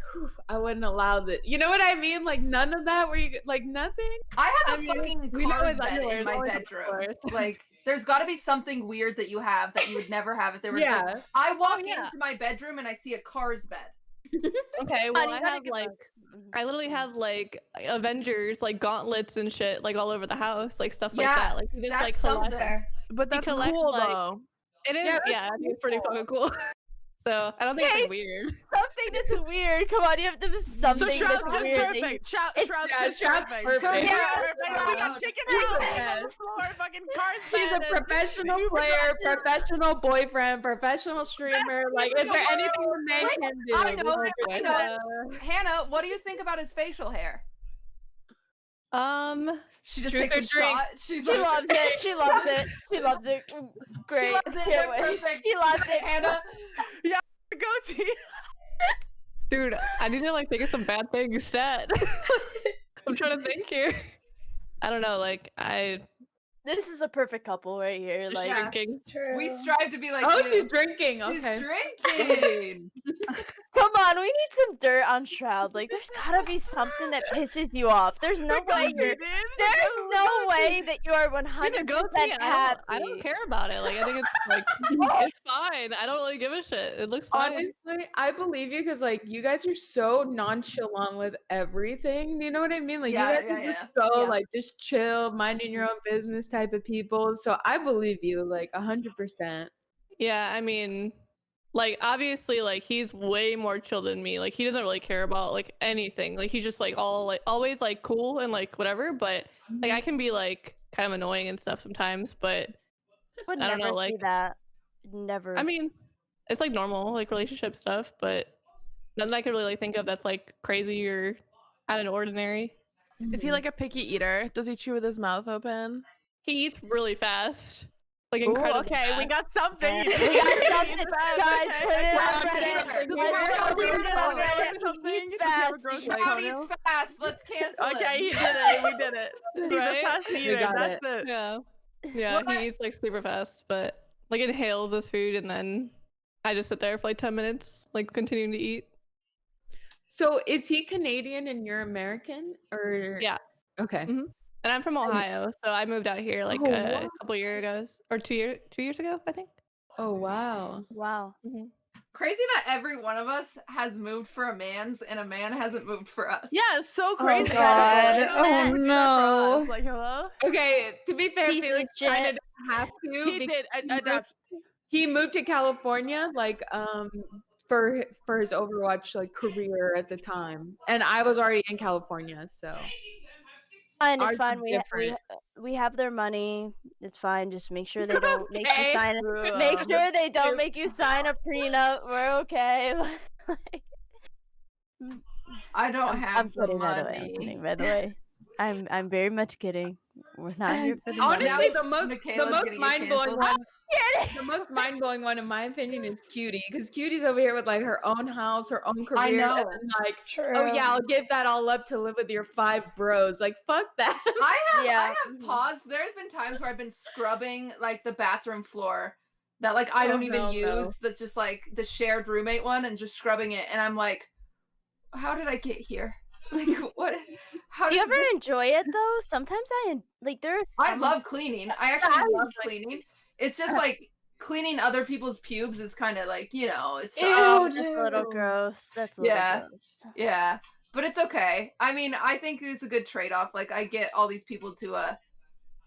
I wouldn't allow that. You know what I mean? Like none of that. Where you like nothing. I have a mean, fucking we know cars his bed underwear in is my always on the bedroom. floor. Like, there's got to be something weird that you have that you would never have if there was. Yeah. Like, I walk yeah. into my bedroom and I see a cars bed. okay, well, Honey, I gotta have get like, those. I literally have like Avengers, like gauntlets and shit, like all over the house, like stuff like Yeah, that. Like, you just like that's collect. something. But that's collect, cool like- though. It is, Yeah, yeah, I think it's pretty fucking cool. So I don't think Okay, it's weird. Something that's weird. Come on, you have to have something So Shroud's that's just weird. perfect. Shroud's yeah, just Shroud's perfect. perfect. Shroud's Yeah, perfect. We got Shroud. chicken Yeah. on the floor, fucking cars He's a bed, and professional super player, productive. professional boyfriend, professional streamer. Like, is there anything the man Wait, can do? I know, We'll I do know. it. Hannah, what do you think about his facial hair? She just Truth takes or a drink? shot. She's She like, loves it. She loves it. She loves it. Great. She loves it. Can't They're wait. perfect. She loves it. Hannah, Goatee. Dude, I need to like think of some bad things stat. I'm trying to think here. I don't know, like This is a perfect couple right here. just Like, drinking. True. we strive to be like Oh, you. she's drinking. She's Okay. drinking. come on, we need some dirt on Shroud. Like, there's gotta be something that pisses you off. There's no way you're. There's no way that you are 100% He's a goatee. happy. I don't care about it. Like I think it's like it's fine. I don't really give a shit. It looks fine. Honestly, I believe you because like you guys are so nonchalant with everything. You know what I mean? Like Yeah, you guys yeah, are just so Yeah. like just chill, minding your own business type of people. So I believe you like 100%. Yeah, I mean, like obviously, like he's way more chill than me. Like he doesn't really care about like anything. Like he's just like all like always like cool and like whatever. But like I can be like kind of annoying and stuff sometimes. But Would I don't never know, see like- that. Never. I mean, it's like normal like relationship stuff. But nothing I could really like think of that's like crazy or out of the ordinary. Is he like a picky eater? Does he chew with his mouth open? He eats really fast. Like Ooh, incredibly okay, we fast. got something. We got something, guys. Okay. Put it on Okay. Reddit. Does Put he it have on a weird Reddit. photo or He something? eats Does he have a fast. gross Shroud photo? eats fast. Let's cancel Okay, him. he did it. We did it. He's Right? a fast We eater. got That's it. it. Yeah. Yeah, What? he eats like super fast, but like inhales his food and then I just sit there for like 10 minutes, like continuing to eat. So is he Canadian and you're American or Yeah. Okay. Mhm. And I'm from Ohio, so I moved out here like Oh, a wow. couple years ago, or 2 years ago, I think. Oh wow. Wow. Crazy that every one of us has moved for a man's and a man hasn't moved for us. Yeah, it's so crazy. God. Like, Oh, man, we did that for no. us. Like, hello? Okay, to be fair, He's Felix kind of legit. didn't have to He because did he moved- adapt. he moved to California like for his Overwatch like career at the time. And I was already in California, so Fine, Ours it's fine. is We have their money. It's fine. Just make sure they don't make you Okay. sign it. Make sure they don't make you sign a prenup. We're okay. I don't have I'm the kidding, by the way. I'm money. kidding, by the way. I'm very much kidding. We're not here for the honestly money. the Michaela's most gonna get mind blowing canceled. one the most mind blowing one in my opinion is Cutie because Cutie's over here with like her own house, her own career, I know. and then like True. oh yeah, I'll give that all up to live with your 5 bros. Like fuck that. I Yeah. have paused. There's been times where I've been scrubbing like the bathroom floor that like I Oh, don't even hell use. no. That's just like the shared roommate one, and just scrubbing it. And I'm like, how did I get here? Like what? How Do you did ever this- enjoy it though? Sometimes like there's. I love cleaning. I actually I love enjoy- cleaning. It's just like cleaning other people's pubes is kind of like it's Ew, That's a little dude. gross. That's a little Yeah. gross. yeah, but it's okay. I mean, I think it's a good trade-off. Like I get all these people to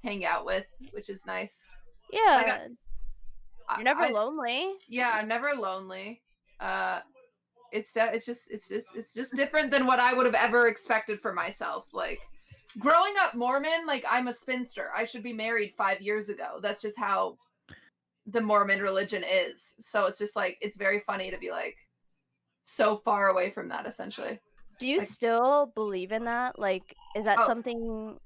hang out with, which is nice. Yeah. I- You're never I- lonely. Yeah, I'm never lonely. It's just different than what I would have ever expected for myself. Like growing up Mormon, like I'm a spinster. I should be married 5 years ago. That's just how the Mormon religion is. So it's just like it's very funny to be like so far away from that essentially. Do you Like- still believe in that? Like, is that Oh. something?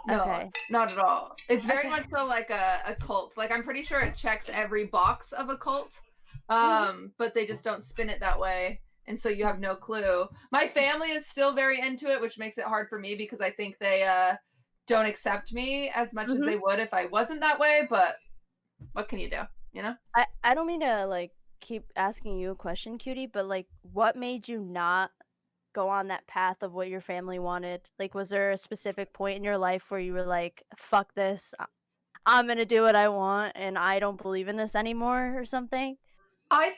No, Okay. not at all. It's very Okay. much so like a cult. Like I'm pretty sure it checks every box of a cult. But they just don't spin it that way. and so you have no clue. My family is still very into it, which makes it hard for me because I think they don't accept me as much as they would if I wasn't that way, but what can you do, you know? I don't mean to like keep asking you a question, Cutie, but like what made you not go on that path of what your family wanted? Like, was there a specific point in your life where you were like, fuck this, I'm gonna do what I want and I don't believe in this anymore or something? I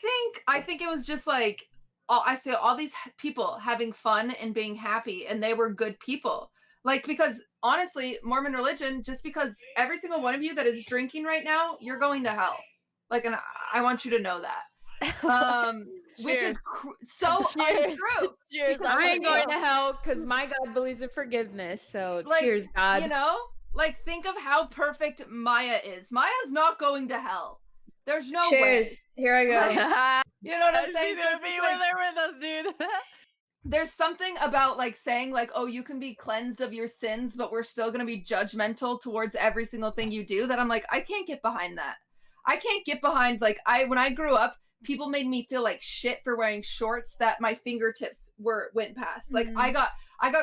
think it was just like I say all these people having fun and being happy, and they were good people. Like, because honestly, Mormon religion, just because every single one of you that is drinking right now, you're going to hell. Like, and I want you to know that. Which is so untrue. Cheers. I ain't going to hell because my God believes in forgiveness. So like, cheers, God. You know, like, think of how perfect Maya is. Maya's not going to hell. There's no Cheers. way. Here I go. Like, you know what I'm saying? She's gonna be with us, dude. There's something about like saying like, oh, you can be cleansed of your sins, but we're still going to be judgmental towards every single thing you do, that I'm like, I can't get behind that. I can't get behind, like, when I grew up, people made me feel like shit for wearing shorts that my fingertips went past. Like, I got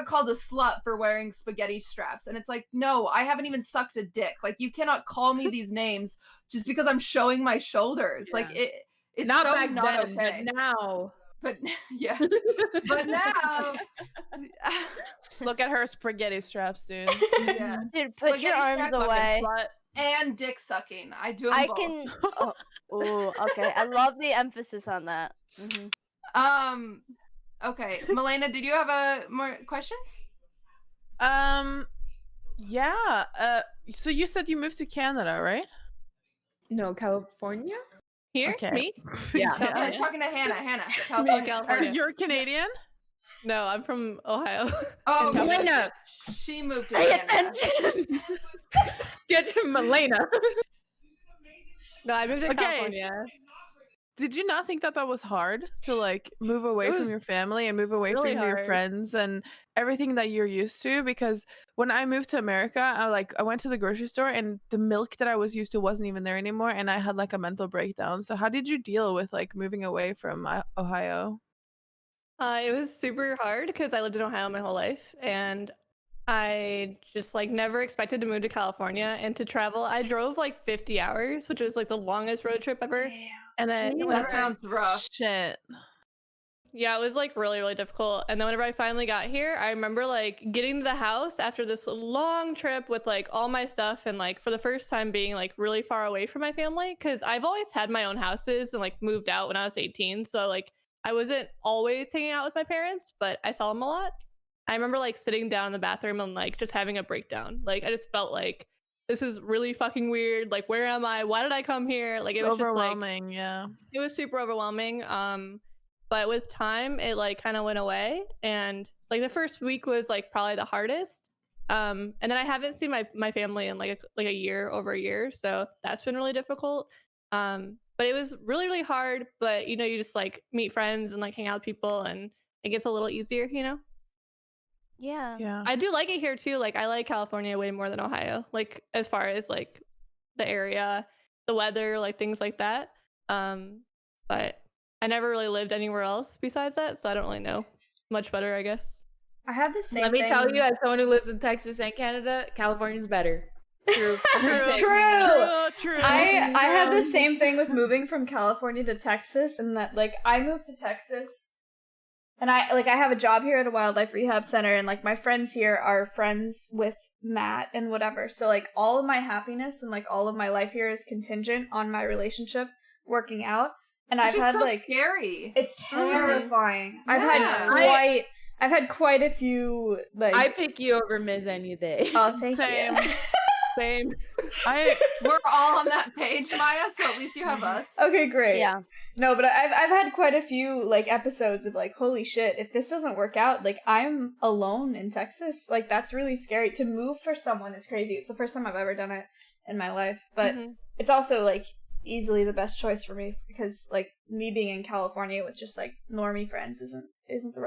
called a slut for wearing spaghetti straps, and it's like, no, I haven't even sucked a dick. Like, you cannot call me these names just because I'm showing my shoulders. Yeah. Like, it's not so back not then, okay. but now. But yeah, but now look at her spaghetti straps, dude. Yeah, dude, put spaghetti your arms away. And dick sucking. I do. I both. can. Oh, okay. I love the emphasis on that. Okay, Milena, did you have more questions? Yeah. So you said you moved to Canada, right? No, California. Here? Okay. Me? Yeah. Yeah, talking to Hannah. Me, California. You're Canadian? No, I'm from Ohio. Oh, Milena. She moved to Pay Canada. attention. Get to Milena. No, I moved to California. Did you not think that was hard to like move away from your family and move away from your friends and everything that you're used to? Because when I moved to America, I went to the grocery store and the milk that I was used to wasn't even there anymore, and I had like a mental breakdown. So how did you deal with like moving away from Ohio? It was super hard because I lived in Ohio my whole life, and I just like never expected to move to California and to travel. I drove like 50 hours, which was like the longest road trip ever. Damn. And then That sounds rough. Shit. Yeah, it was like really, really difficult. And then whenever I finally got here, I remember like getting to the house after this long trip with like all my stuff, and like for the first time being like really far away from my family, because I've always had my own houses and like moved out when I was 18. So like I wasn't always hanging out with my parents, but I saw them a lot. I remember like sitting down in the bathroom and like just having a breakdown. Like I just felt like this is really fucking weird. Like, where am I? Why did I come here? Like, it was overwhelming. Just, like, yeah. It was super overwhelming. But with time, it like kind of went away. And like the first week was like probably the hardest. And then I haven't seen my family in like a year, over a year. So that's been really difficult. But it was really, really hard. But, you know, you just like meet friends and like hang out with people, and it gets a little easier, you know? Yeah. I do like it here too. Like, I like California way more than Ohio. Like, as far as like the area, the weather, like things like that. But I never really lived anywhere else besides that, so I don't really know much better, I guess. I have the same. Let me tell you, as someone who lives in Texas and Canada, California's better. True. I had the same thing with moving from California to Texas, and that like I moved to Texas. And I have a job here at a wildlife rehab center, and like my friends here are friends with Matt and whatever. So like all of my happiness and like all of my life here is contingent on my relationship working out. And I've had like scary. It's terrifying. Yeah. I've had quite a few like I pick you over Ms. any day. Oh, thank you. Same. We're all on that page, Maya, so at least you have us. Okay, great. Yeah. No, but I've had quite a few like episodes of like, holy shit, if this doesn't work out, like I'm alone in Texas. Like that's really scary. To move for someone is crazy. It's the first time I've ever done it in my life. But it's also like easily the best choice for me, because like me being in California with just like normie friends isn't the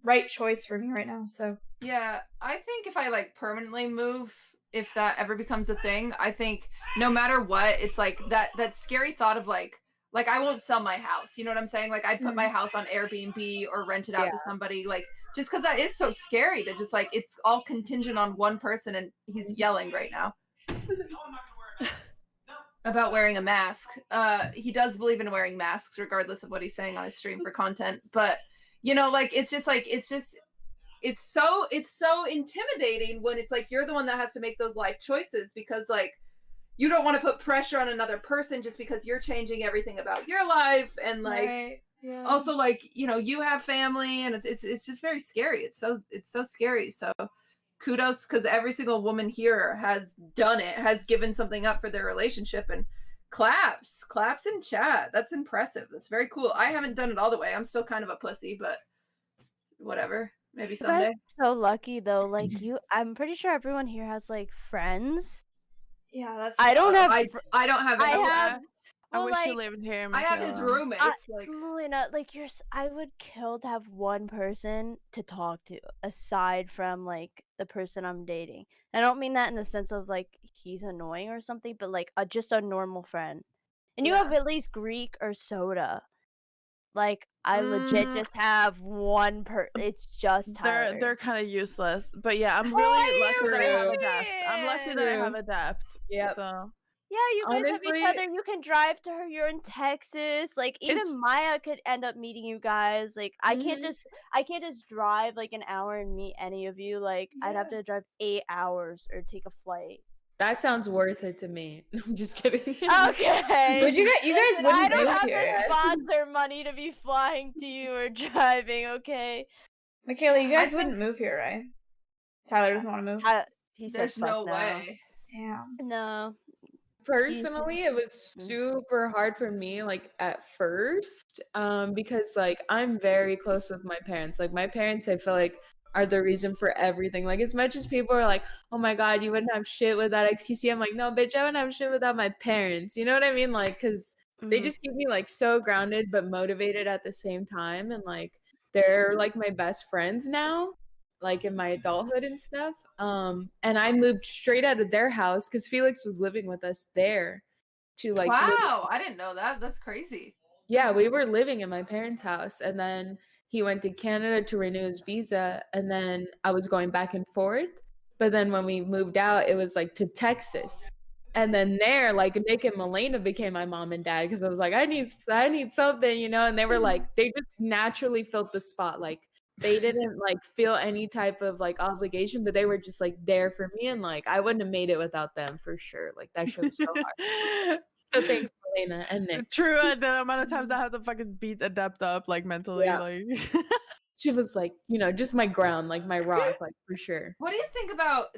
right choice for me right now. So yeah, I think if I like permanently move, if that ever becomes a thing, I think no matter what, it's like that scary thought of like, like I won't sell my house. You know what I'm saying? Like I'd put my house on Airbnb or rent it out to somebody, like just because that is so scary to just like it's all contingent on one person, and he's yelling right now about wearing a mask. He does believe in wearing masks regardless of what he's saying on his stream for content, but you know, like it's so intimidating when it's like you're the one that has to make those life choices, because like you don't want to put pressure on another person just because you're changing everything about your life, and like also like, you know, you have family, and it's just very scary. It's so scary. So kudos, because every single woman here has done it, has given something up for their relationship, and claps in chat. That's impressive. That's very cool. I haven't done it all the way. I'm still kind of a pussy, but whatever. Maybe someday. You guys are so lucky though. Like I'm pretty sure everyone here has like friends. Yeah, that's. I don't have. I don't have. I wish you lived here. I have his roommates. Melina, like I would kill to have one person to talk to aside from like the person I'm dating. I don't mean that in the sense of like he's annoying or something, but like just a normal friend. And you have at least Greek or Soda. Like I legit just have one it's just Tyler. They're kind of useless, but yeah, I'm really lucky that I have Adept. I'm lucky that I have Adept. Yeah. So. Yeah, you guys have each other. You can drive to her. You're in Texas. Like even Maya could end up meeting you guys. Like I can't just drive like an hour and meet any of you. Like I'd have to drive 8 hours or take a flight. That sounds worth it to me. I'm just kidding. Okay. Would you guys wouldn't I don't move have here? the sponsor money to be flying to you or driving. Okay. Michaela, you guys wouldn't move here, right? Tyler doesn't want to move. He says there's no way. Damn. No. Personally, it was super hard for me, like at first, because like I'm very close with my parents. Like my parents, I feel like are the reason for everything. Like as much as people are like, "Oh my God, you wouldn't have shit without XQC," I'm like, "No, bitch, I wouldn't have shit without my parents." You know what I mean? Like, because they just keep me like so grounded but motivated at the same time, and like they're like my best friends now, like in my adulthood and stuff. And I moved straight out of their house because Felix was living with us there to like I didn't know that. That's crazy. Yeah, we were living in my parents' house, and then he went to Canada to renew his visa, and then I was going back and forth. But then when we moved out, it was like to Texas. And then there, like Nick and Milena became my mom and dad, because I was like, I need something, you know, and they were like, they just naturally filled the spot. Like they didn't like feel any type of like obligation, but they were just like there for me, and like I wouldn't have made it without them for sure. Like that shit was so hard. So thanks, Milena and Nick. True, the amount of times I have to fucking beat Adept up like mentally, like she was like, you know, just my ground, like my rock, like for sure. What do you think about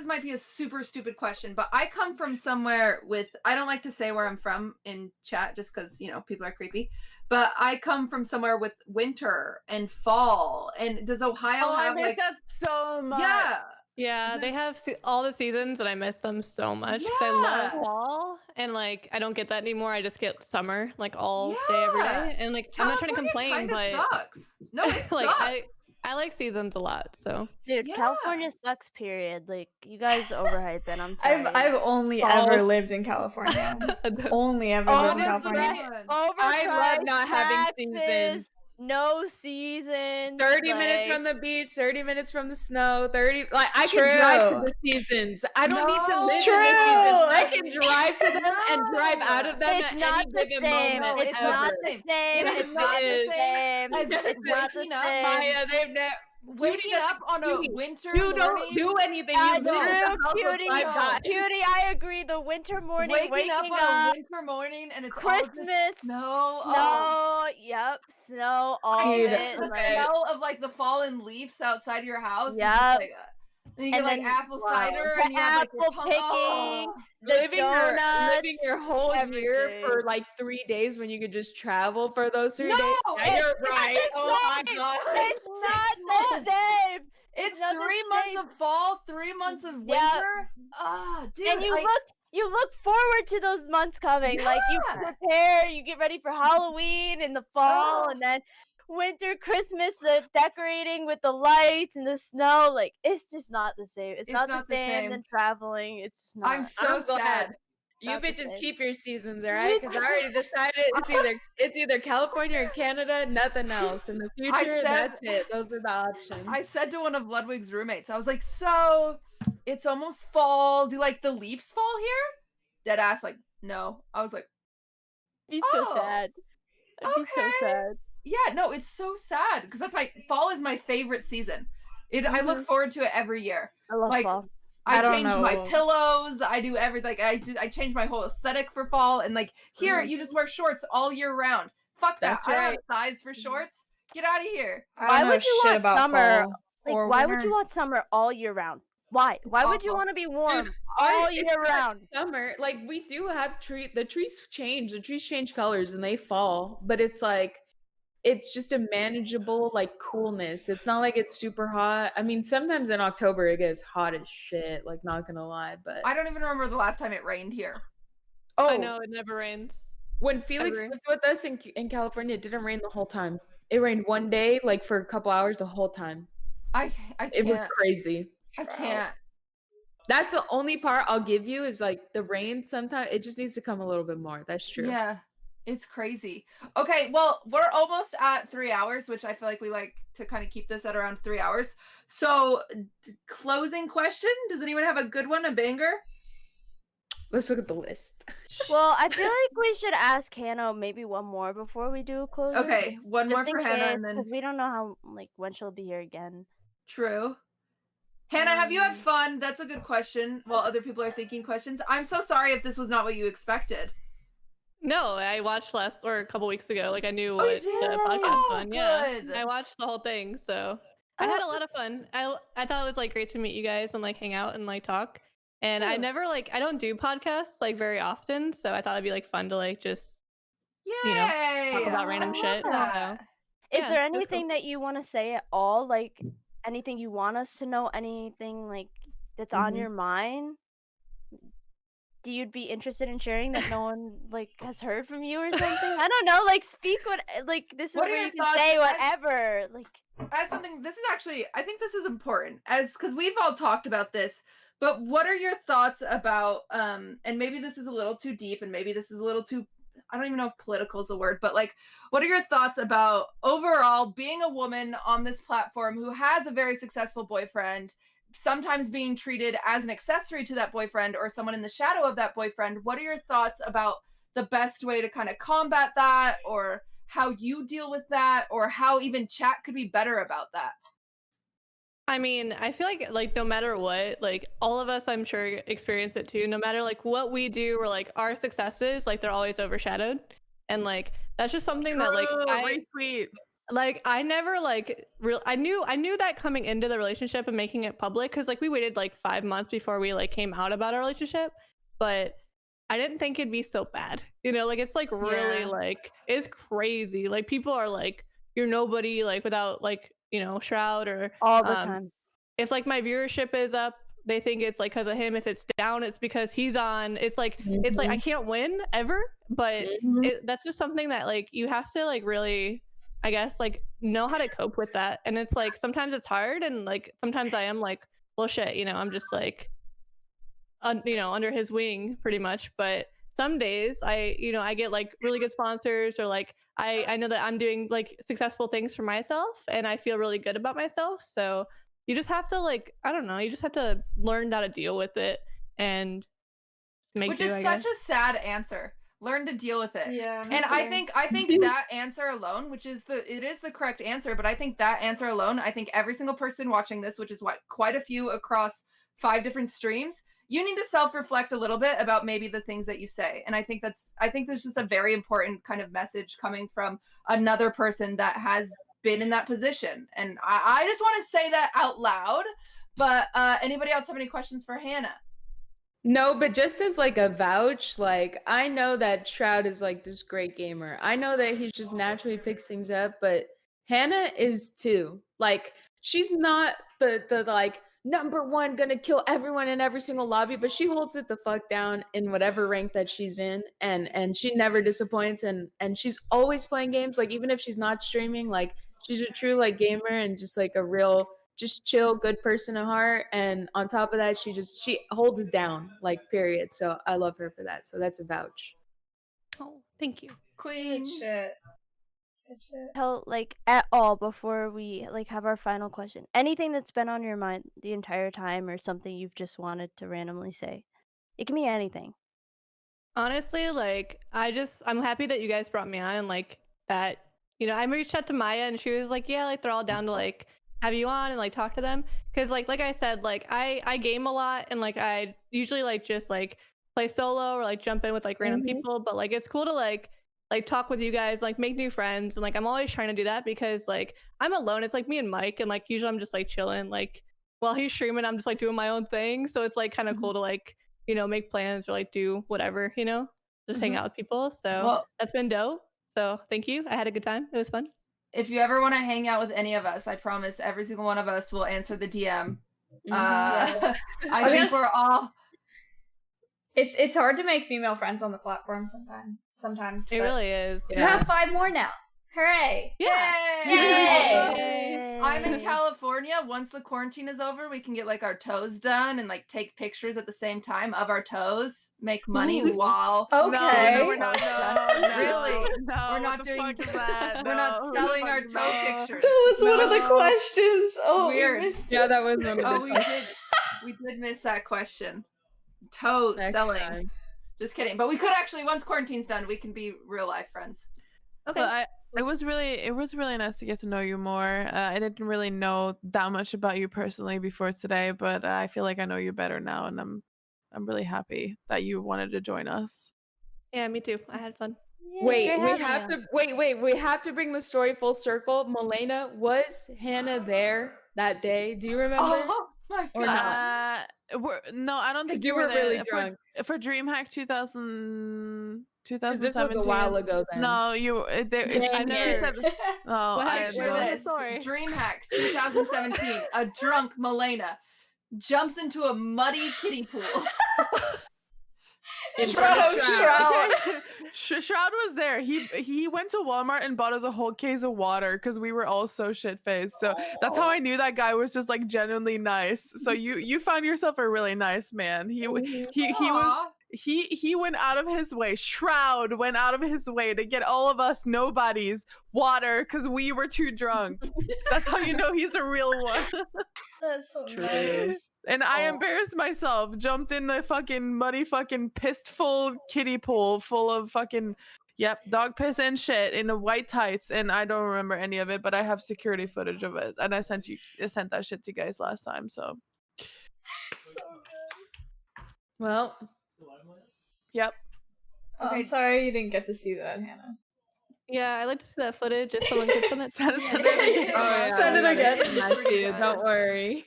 might be a super stupid question, but I come from somewhere with, I don't like to say where I'm from in chat just because, you know, people are creepy, but I come from somewhere with winter and fall. And does Ohio have I miss that so much. Yeah, they have all the seasons, and I miss them so much because I love fall, and like I don't get that anymore. I just get summer like all day, every day, and like California, I'm not trying to complain, but sucks. No, it like sucks. I like seasons a lot. So dude, California sucks. Period. Like you guys overhype it. I'm sorry. I've only ever lived in California. Only ever lived in California. I love not having seasons. No season. 30 minutes from the beach, 30 minutes from the snow, 30 like I can drive to the seasons. I don't need to live in the seasons. I can drive to them and drive out of them at any given moment. It's not the same. It's not the same. It's not the same. Maya, they've never waking up on a winter you morning. Don't do anything. That's true, Cutie. Cutie, I agree. The winter morning, waking up on a winter morning, and it's Christmas, snow. Yep, snow. All of it. The smell of like the fallen leaves outside your house. Yep. And you get like apple cider, and you have like apple picking, living your whole year for like 3 days when you could just travel for those 3 days. Yeah, you're right. Oh my God, it's not the same. It's 3 months of fall, 3 months of winter. Dude, and you look forward to those months coming. Like you prepare, you get ready for Halloween in the fall, and then winter, Christmas, the decorating with the lights and the snow. Like it's just not the same. It's not the same than traveling. It's just not. I'm so sad. You bitches keep your seasons, all right? Because I already decided it's either California or Canada, nothing else. In the future, that's it. Those are the options. I said to one of Ludwig's roommates, I was like, so it's almost fall. Do like the leaves fall here? Deadass, like, no. I was like, be so sad. I'd be so sad. Yeah, no, it's so sad because fall is my favorite season. I look forward to it every year. I love fall. I change my pillows. I do everything. I change my whole aesthetic for fall. And like here, you just wear shorts all year round. Fuck that. I don't have a size for shorts. Get out of here. Why would you want summer? Why would you want summer all year round? Why? Why would you want to be warm all year round? Summer, like we do have the trees change colors and they fall, but it's like it's just a manageable like coolness. It's not like it's super hot. I mean, sometimes in October it gets hot as shit, like not gonna lie, but I don't even remember the last time it rained here. Oh, I know it never rains. When Felix lived with us in California, it didn't rain the whole time. It rained one day, like for a couple hours the whole time. I can't. It was crazy. I can't. That's the only part I'll give you is like the rain sometimes it just needs to come a little bit more. That's true. Yeah. It's crazy. Okay, well, we're almost at 3 hours, which I feel like we like to kind of keep this at around 3 hours. So, closing question. Does anyone have a good one, a banger? Let's look at the list. Well, I feel like we should ask Hannah maybe one more before we do a closing. Okay, one more for Hannah, and then because we don't know how when she'll be here again. True. Hannah, have you had fun? That's a good question. While other people are thinking questions, I'm so sorry if this was not what you expected. No, I watched a couple weeks ago. Like I knew what the podcast was on. Yeah, I watched the whole thing, so I had a lot of fun. I thought it was like great to meet you guys and like hang out and like talk. And I never I don't do podcasts like very often, so I thought it'd be like fun to like just talk about random shit. So, is there anything that you want to say at all? Like anything you want us to know? Anything like that's on your mind? Do you be interested in sharing that no one like has heard from you or something? I don't know. Like speak this is where you can say whatever. As something, this is actually, I think this is important because we've all talked about this. But what are your thoughts about? And maybe this is a little too deep, and maybe this is a little too. I don't even know if political is the word, but like, what are your thoughts about overall being a woman on this platform who has a very successful boyfriend? Sometimes being treated as an accessory to that boyfriend or someone in the shadow of that boyfriend. What are your thoughts about the best way to kind of combat that, or how you deal with that, or how even chat could be better about that? I mean, I feel like no matter what, like all of us, I'm sure experience it too. No matter like what we do or like our successes, like they're always overshadowed, and like that's just something that like I never I knew that coming into the relationship and making it public, because like we waited like 5 months before we like came out about our relationship, but I didn't think it'd be so bad, like it's like really like it's crazy, like people are like you're nobody like without like Shroud, or all the time. If like my viewership is up, they think it's like because of him. If it's down, it's because he's on. It's like it's like I can't win ever, but that's just something that like you have to like really, I guess, like know how to cope with that. And it's like sometimes it's hard, and like sometimes I am like, well shit, I'm just like under his wing pretty much. But some days I get like really good sponsors, or like I know that I'm doing like successful things for myself and I feel really good about myself. So you just have to like, I don't know, you just have to learn how to deal with it and make Which is such a sad answer. Learn to deal with it. Yeah. And I think that answer alone, it is the correct answer, but I think that answer alone, I think every single person watching this, which is quite a few across 5 different streams, you need to self-reflect a little bit about maybe the things that you say. And I think there's just a very important kind of message coming from another person that has been in that position. And I just want to say that out loud. But anybody else have any questions for Hannah? No, but just as like a vouch, like I know that Shroud is like this great gamer. I know that he just naturally picks things up, but Hannah is too. Like she's not the like #1 gonna kill everyone in every single lobby, but she holds it the fuck down in whatever rank that she's in, and she never disappoints, and she's always playing games, like even if she's not streaming, like she's a true like gamer and just like a real just chill, good person at heart, and on top of that, she holds it down, like period. So I love her for that. So that's a vouch. Oh, thank you, Queen. Good shit. Good shit. Tell like at all before we like have our final question. Anything that's been on your mind the entire time, or something you've just wanted to randomly say. It can be anything. Honestly, like I'm happy that you guys brought me on, and like that, I reached out to Maya and she was like, yeah, like they're all down to like have you on and like talk to them, because like I said, like I game a lot, and like I usually like just like play solo or like jump in with like random people, but like it's cool to like talk with you guys, like make new friends, and like I'm always trying to do that because like I'm alone. It's like me and Mike, and like usually I'm just like chilling, like while he's streaming I'm just like doing my own thing, so it's like kind of cool to like make plans or like do whatever, just hang out with people. So that's been dope. So thank you. I had a good time. It was fun. If you ever want to hang out with any of us, I promise every single one of us will answer the DM. I think we're all. It's hard to make female friends on the platform sometimes. It really is. You have 5 more now. Hooray! Yeah. Yay! I'm in California. Once the quarantine is over, we can get like our toes done and like take pictures at the same time of our toes, make money while. Okay. No, we're not. No, really? No, we're not doing. We're not selling our toe pictures. That was one of the questions. Oh, weird. Yeah, that was one of the. Oh, we did miss that question. Toe selling. Time. Just kidding. But we could actually, once quarantine's done, we can be real life friends. Okay. But it was really nice to get to know you more. I didn't really know that much about you personally before today, but I feel like I know you better now, and I'm really happy that you wanted to join us. Yeah, me too. I had fun. Yeah, we have to bring the story full circle. Milena, was Hannah there that day? Do you remember? Oh my god. Or not? No, I don't think you were there. really drunk for DreamHack 2017. This was a while ago then. No, you there. She said, "Oh, I picture this. DreamHack 2017. A drunk Milena jumps into a muddy kiddie pool." Shroud was there. He went to Walmart and bought us a whole case of water because we were all so shit-faced. So that's how I knew that guy was just like genuinely nice. So you found yourself a really nice man. He went out of his way. Shroud went out of his way to get all of us nobodies water because we were too drunk. That's how you know he's a real one. That's so nice. And I embarrassed myself, jumped in the fucking muddy fucking pissed-full kiddie pool full of fucking, dog piss and shit in the white tights, and I don't remember any of it, but I have security footage of it, and I sent that shit to you guys last time, so. Well. Yep. Okay. I'm sorry you didn't get to see that, Hannah. Yeah, I'd like to see that footage if someone could send it. Send it again. Don't worry.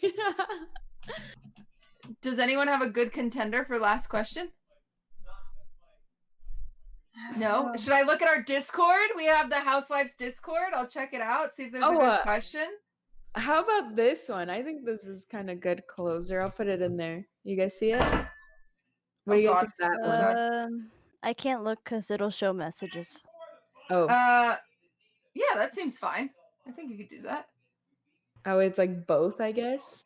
Does anyone have a good contender for last question? No? Should I look at our Discord? We have the Housewives Discord. I'll check it out, see if there's a good question. How about this one? I think this is kind of good closer. I'll put it in there. You guys see it? What do you guys think of that one? I can't look because it'll show messages. Oh. Yeah, that seems fine. I think you could do that. Oh, it's like both, I guess.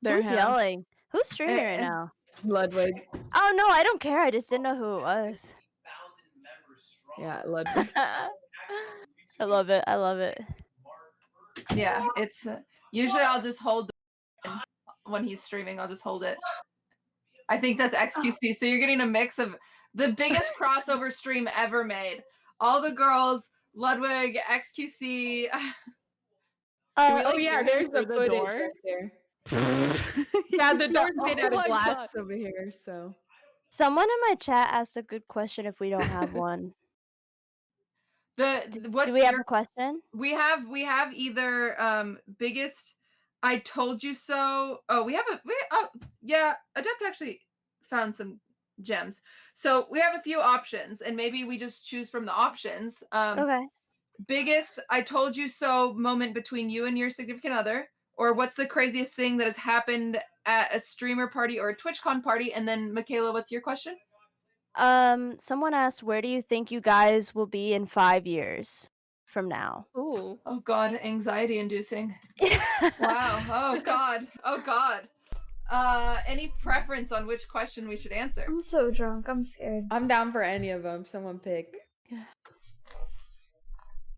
Who's yelling? Who's streaming right now? Ludwig. Oh no, I don't care. I just didn't know who it was. Yeah, Ludwig. I love it. Yeah, it's usually I'll just hold when he's streaming. I'll just hold it. I think that's XQC. So you're getting a mix of the biggest crossover stream ever made. All the girls, Ludwig, XQC. There's the footage right there. Yeah, the door's made out of glass over here. So someone in my chat asked a good question. If we don't have one, do we have a question? We have either biggest I told you so. Oh, Adept actually found some gems. So we have a few options, and maybe we just choose from the options. Okay. Biggest I told you so moment between you and your significant other. Or what's the craziest thing that has happened at a streamer party or a TwitchCon party? And then, Michaela, what's your question? Someone asked, where do you think you guys will be in 5 years? from now. Ooh. Oh God, anxiety inducing. Wow. Oh God. Oh God. Any preference on which question we should answer? I'm so drunk. I'm scared. I'm down for any of them. Someone pick.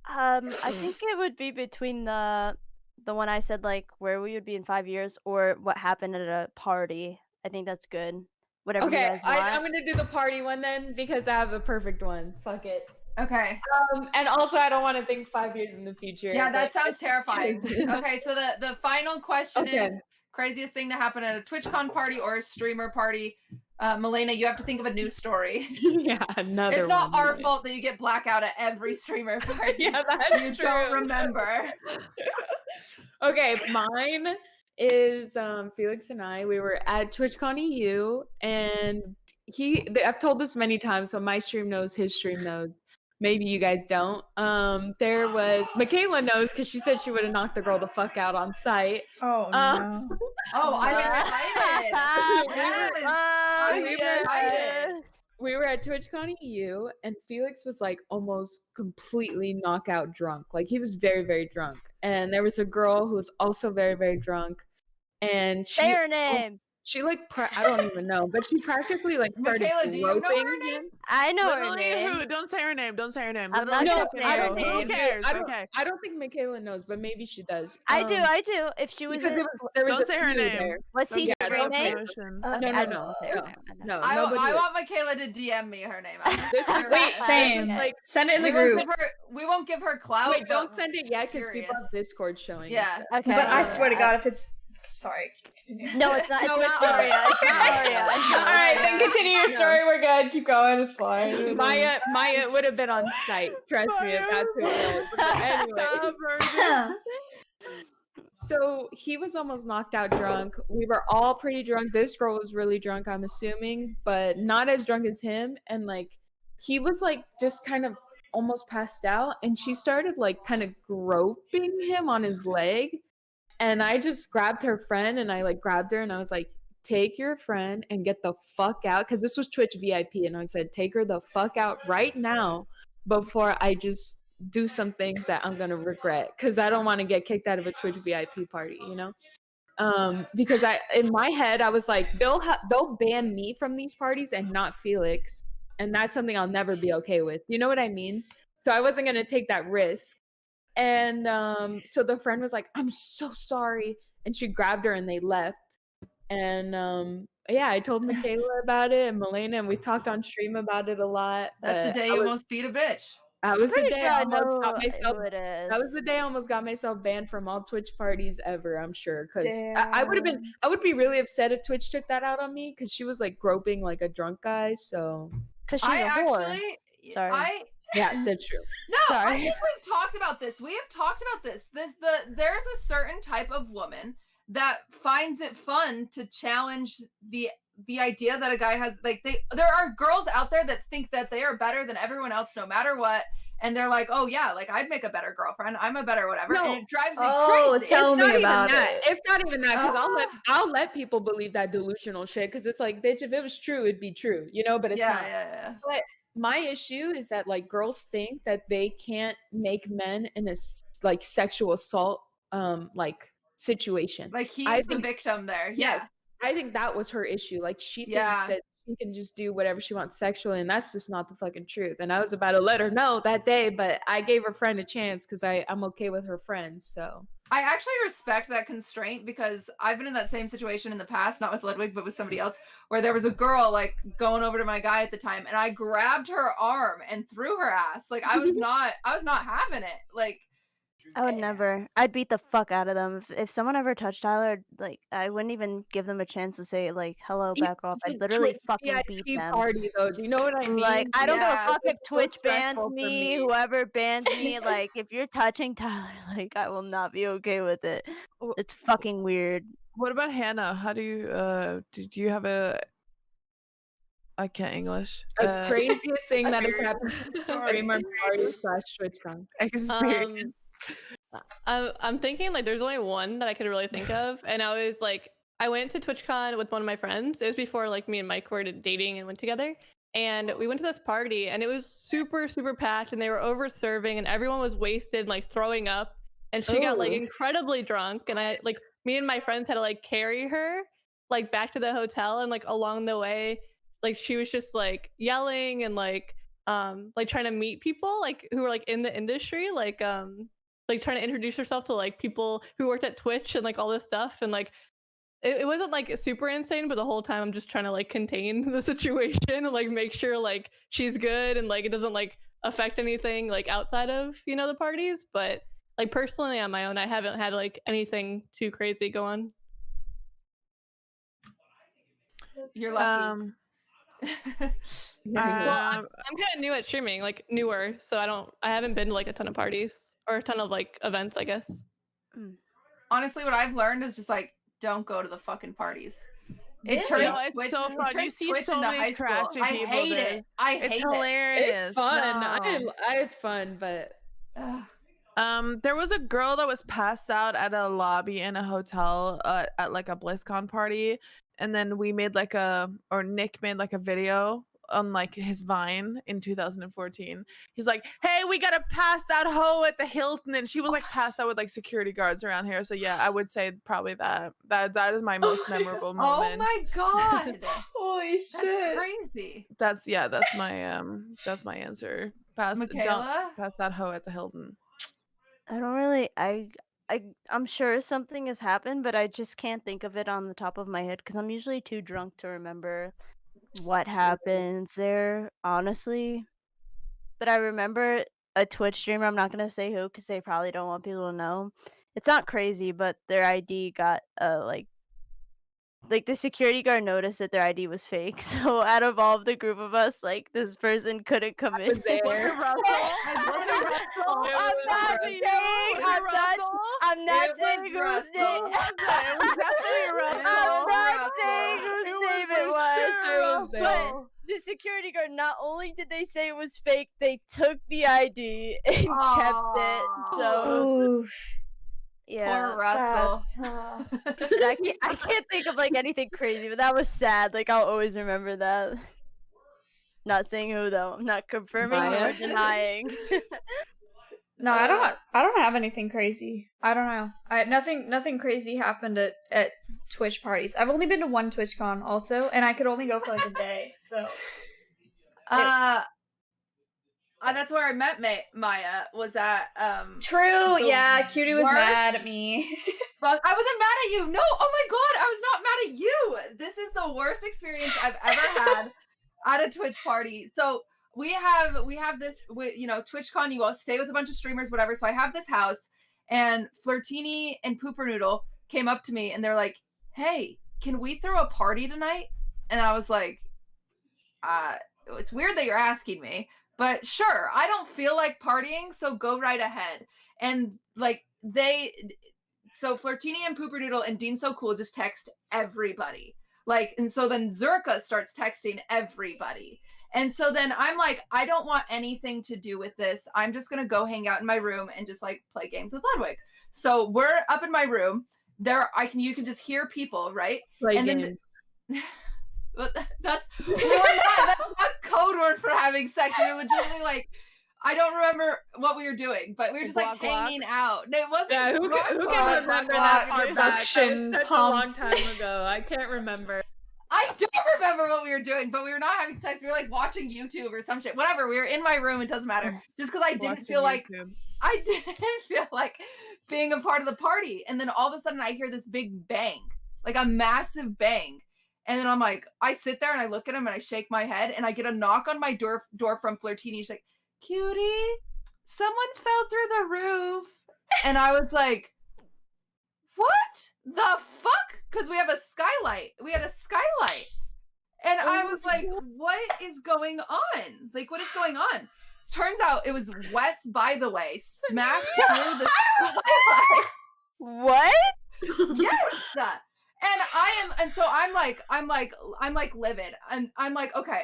I think it would be between the one I said, like, where we would be in 5 years, or what happened at a party. I think that's good. Whatever you Okay, guys want. I'm gonna do the party one then because I have a perfect one. Fuck it. Okay. And also I don't want to think 5 years in the future. Yeah, that but sounds it's terrifying. crazy. Okay, so the final question Okay. is craziest thing to happen at a TwitchCon party or a streamer party. Milena, you have to think of a new story. Yeah, another It's not one, our right? fault that you get blackout at every streamer party. Yeah, that's you true. don't remember. Okay, mine is Felix and I. We were at TwitchCon EU, and I've told this many times, so my stream knows, his stream knows. Maybe you guys don't. There was Michaela knows because she said she would have knocked the girl the fuck out on site. Oh no. Oh, I'm excited. I'm excited. We were at TwitchCon EU, and Felix was like almost completely knockout drunk. Like he was very, very drunk. And there was a girl who was also very, very drunk. And Say her name. She like I don't even know, but she practically like started Michaela, do you know groping her name? him. I know her Literally, name. who? Don't say her name. Don't say her name. I'm Literally, not fucking gonna say her who name. cares? I Okay. don't think Michaela knows, but maybe she does. I do. If she was Because in, there was Don't a say her few name. there. was he Yeah, Don't streaming? promotion. No, I no. I Nobody is. want Michaela to DM me her name. I'm This is- Wait, same. Like, Send it in the we won't group. give her. We won't give her clout. wait, don't but send it yet because curious. people have Discord showing. Yeah. and stuff. Okay. But I swear to God, if it's sorry. Continue. No, it's not. It's No, not it's not. Aria. It's not Aria. It's not All right, Aria. then continue your No. story. We're good. Keep going. It's fine. Maya would have been on site. Trust me, if that's who it was. But anyway, Stop, Virgin. so he was almost knocked out drunk. We were all pretty drunk. This girl was really drunk, I'm assuming, but not as drunk as him. And like he was like just kind of almost passed out, and she started like kind of groping him on his leg. And I just grabbed her friend and I like grabbed her and I was like, take your friend and get the fuck out. Cause this was Twitch VIP. And I said, take her the fuck out right now before I just do some things that I'm going to regret. Cause I don't want to get kicked out of a Twitch VIP party, you know? Because in my head, I was like, they'll ban me from these parties and not Felix. And that's something I'll never be okay with. You know what I mean? So I wasn't going to take that risk. And so the friend was like, I'm so sorry. And she grabbed her and they left. And yeah, I told Michaela about it and Milena, and we talked on stream about it a lot. That's the day you almost beat a bitch. That was the Pretty day sure I I almost know got myself. who it is. That was the day I almost got myself banned from all Twitch parties ever, I'm sure. Because I would be really upset if Twitch took that out on me because she was like groping like a drunk guy. So Because she's a whore. Actually, Sorry. yeah, that's true. No, Sorry. I think we've talked about this. We have talked about this. There's a certain type of woman that finds it fun to challenge the idea that a guy has there are girls out there that think that they are better than everyone else no matter what, and they're like, oh yeah, like I'd make a better girlfriend, I'm a better whatever. No. And it drives me Oh, crazy. tell It's me not even about that. it. It's not even that because I'll let people believe that delusional shit because it's like, bitch, if it was true, it'd be true, you know. But it's not. Yeah. But my issue is that like girls think that they can't make men in a like sexual assault like situation. Like he's I the think- victim there. Yes, I think that was her issue. Like she Yeah. thinks that she can just do whatever she wants sexually, and that's just not the fucking truth. And I was about to let her know that day, but I gave her friend a chance because I'm okay with her friends. So I actually respect that constraint because I've been in that same situation in the past, not with Ludwig, but with somebody else, where there was a girl like going over to my guy at the time, and I grabbed her arm and threw her ass. Like I was not having it. Like I would never. I'd beat the fuck out of them. If someone ever touched Tyler, like I wouldn't even give them a chance to say like hello, back off. I'd literally fucking beat VIP them. party though. Do you know what I mean? Like I don't give Yeah, a fuck if it's so Twitch bans stressful for me, me. whoever bans me. Like if you're touching Tyler, like I will not be okay with it. It's fucking weird. What about Hannah? How do you did you have a I can't English. The craziest thing that has weird happened story. streamer party / TwitchCon. experience. I'm thinking like there's only one that I could really think of, and I was like, I went to TwitchCon with one of my friends. It was before like me and Mike were dating and went together, And we went to this party and it was super, super packed and they were over serving and everyone was wasted, like throwing up. And she got like incredibly drunk. And me and my friends had to like carry her like back to the hotel. And like along the way, like she was just like yelling and like trying to meet people like who were like in the industry, like trying to introduce herself to like people who worked at Twitch and like all this stuff. And like it wasn't like super insane, but the whole time I'm just trying to like contain the situation and like make sure like she's good and like it doesn't like affect anything like outside of, you know, the parties. But like personally on my own, I haven't had like anything too crazy go on. You're lucky. Well, I'm kind of new at streaming, like newer, so I haven't been to like a ton of parties or a ton of like events, I guess. Honestly, what I've learned is just like, don't go to the fucking parties. It turns it's so fun. You see so many trashy people. I hate it. It's hilarious. It's fun. It's fun, but there was a girl that was passed out at a lobby in a hotel at like a BlizzCon party, and then Nick made like a video on like his Vine in 2014. He's like, hey, we got a passed out hoe at the Hilton, and she was like passed out with like security guards around here. So yeah, I would say probably that is my most memorable moment. Oh my god. Holy shit. That's crazy. That's my answer. Michaela? Pass that hoe at the Hilton. I don't really. I'm sure something has happened, but I just can't think of it on the top of my head because I'm usually too drunk to remember what happens there, honestly. But I remember a Twitch streamer, I'm not gonna say who because they probably don't want people to know. It's not crazy, but their ID got like the security guard noticed that their ID was fake. So out of all of the group of us, like this person couldn't come in. Was it Russell? I'm not saying whose name. It was definitely Russell. I'm not saying whose name it was. But the security guard, not only did they say it was fake, they took the ID and kept it. So yeah. Poor Russell. I can't think of like anything crazy, but that was sad. Like I'll always remember that. Not saying who though. I'm not confirming or denying. No, I don't have anything crazy. I don't know. Nothing crazy happened at Twitch parties. I've only been to one TwitchCon also, and I could only go for like a day. So that's where I met Maya. Was at True. Yeah, Cutie was mad at me. Well, I wasn't mad at you. No. Oh my god, I was not mad at you. This is the worst experience I've ever had at a Twitch party. So we have this, you know, TwitchCon. You all stay with a bunch of streamers, whatever. So I have this house, and Flirtini and Pooper Noodle came up to me, and they're like, "Hey, can we throw a party tonight?" And I was like, "It's weird that you're asking me, but sure. I don't feel like partying, so go right ahead." And like so Flirtini and Pooper Noodle and Dean So Cool just text everybody. Like, and so then Zerka starts texting everybody. And so then I'm like, I don't want anything to do with this. I'm just going to go hang out in my room and just like play games with Ludwig. So we're up in my room. You can just hear people, right? Then that's not code word for having sex. We were legitimately like, I don't remember what we were doing, but we were just like hanging out. No, it wasn't. Yeah, who can remember that part back? Such a long time ago. I can't remember. I don't remember what we were doing, but we were not having sex. We were like watching YouTube or some shit. Whatever. We were in my room. It doesn't matter. Just because I didn't feel like being a part of the party. And then all of a sudden I hear this big bang, like a massive bang. And then I'm like, I sit there and I look at him and I shake my head and I get a knock on my door from Flirtini. She's like, "Cutie, someone fell through the roof." And I was like, what the fuck? Because we have a skylight. We had a skylight. And I was like, what is going on? Like, what is going on? Turns out it was Wes, by the way, smashed through the skylight. What? Yes. And so I'm like livid. And I'm like, okay,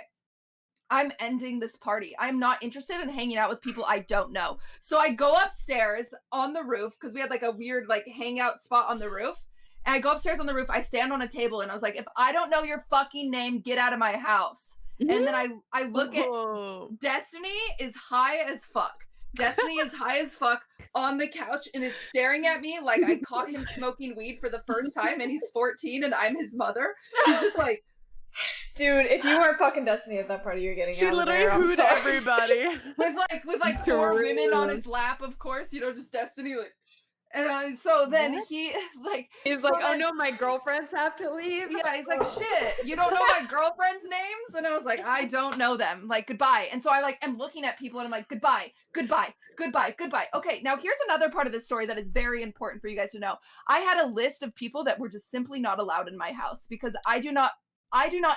I'm ending this party. I'm not interested in hanging out with people I don't know. So I go upstairs on the roof because we had like a weird like hangout spot on the roof. And I go upstairs on the roof. I stand on a table and I was like, if I don't know your fucking name, get out of my house. And then I look at Destiny is high as fuck. Destiny is high as fuck on the couch and is staring at me like I caught him smoking weed for the first time and he's 14 and I'm his mother. He's just like, dude, if you weren't fucking Destiny at that party, you're getting she out literally of there. hooed everybody with like 4 women on his lap, of course, you know, just Destiny like. And so then he's like, oh no, my girlfriends have to leave. Yeah, he's like, shit, you don't know my girlfriend's names? And I was like, I don't know them. Like, goodbye. And so I like am looking at people and I'm like, goodbye, goodbye, goodbye, goodbye. Okay, now here's another part of this story that is very important for you guys to know. I had a list of people that were just simply not allowed in my house because I do not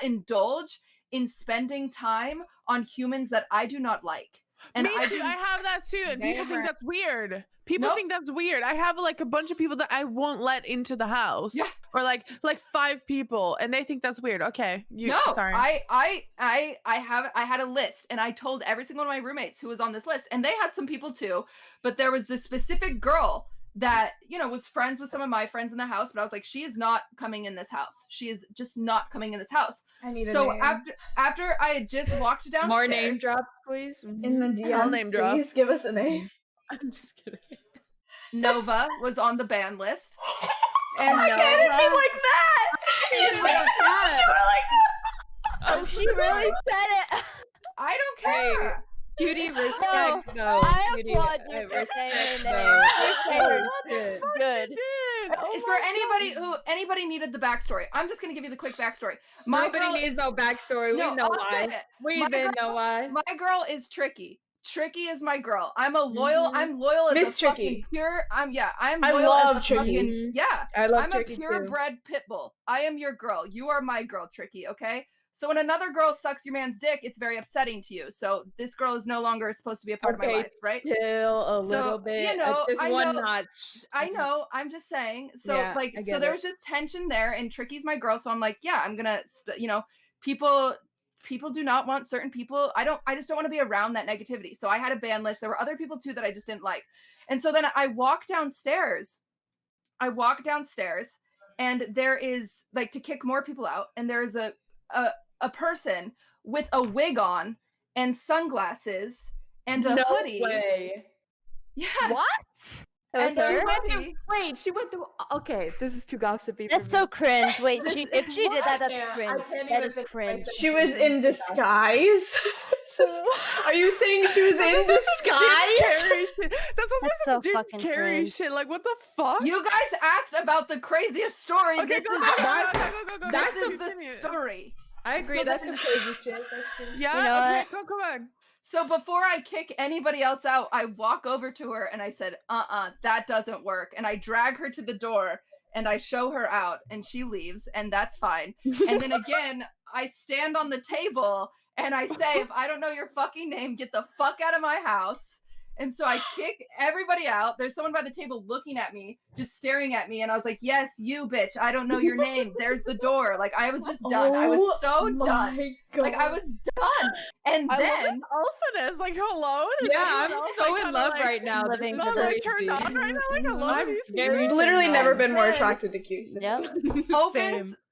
indulge in spending time on humans that I do not like. And Me too. I have that too. And people think that's weird. People think that's weird. I have like a bunch of people that I won't let into the house. Yeah. Or like 5 people and they think that's weird. Okay. Sorry. I had a list and I told every single one of my roommates who was on this list, and they had some people too, but there was this specific girl that, you know, was friends with some of my friends in the house, but I was like, she is not coming in this house. She is just not coming in this house. I need a so name. after I had just walked downstairs. More name drops, please. In the DMs, please give us a name. I'm just kidding. Nova was on the ban list. And I can't be like that. You I don't have to do it like that. Oh, she really said it. I don't care. Judy, respect. No, I Judy, applaud you for saying it. Good. For anybody needed the backstory, I'm just gonna give you the quick backstory. Nobody needs no backstory. No, we know why. We even know why. My girl is Tricky. Tricky is my girl. I'm loyal as Miss a Tricky. fucking pure. I'm loyal. I love as a Tricky. Fucking, yeah, I love I'm Tricky a purebred pit bull. I am your girl. You are my girl, Tricky. Okay. So when another girl sucks your man's dick, it's very upsetting to you. So this girl is no longer supposed to be a part of my life, right? Chill a little bit. You know, just one notch. I know. I'm just saying. So Yeah, so there was just tension there, and Tricky's my girl. So I'm like, yeah, I'm gonna, you know, people do not want certain people. I just don't want to be around that negativity. So I had a ban list. There were other people too that I just didn't like. And so then I walk downstairs, and there is like, to kick more people out, and there is a person with a wig on and sunglasses and a hoodie. No way. Yes. What? And She went through. Okay, this is too gossipy. That's so cringe. Wait, if she did that, that's cringe. That is cringe. She was in disguise. Are you saying she was in disguise? That's so Jim fucking Carrey cringe. shit. Like, what the fuck? You guys asked about the craziest story. Okay, This go, is go. This is the story. I agree. That's some crazy shit. Yeah. You know okay. Come on. So before I kick anybody else out, I walk over to her and I said, that doesn't work. And I drag her to the door and I show her out and she leaves and that's fine. And then again, I stand on the table and I say, if I don't know your fucking name, get the fuck out of my house. And so I kick everybody out. There's someone by the table looking at me, just staring at me. And I was like, yes, you bitch. I don't know your name. There's the door. Like, I was just done. I was so done. God. Like, I was done. And then Alphaness, like, hello. Yeah, I'm so in love right now. Living I'm like turned on right now. Like, hello. I'm I've literally never been more attracted to Q. Yep.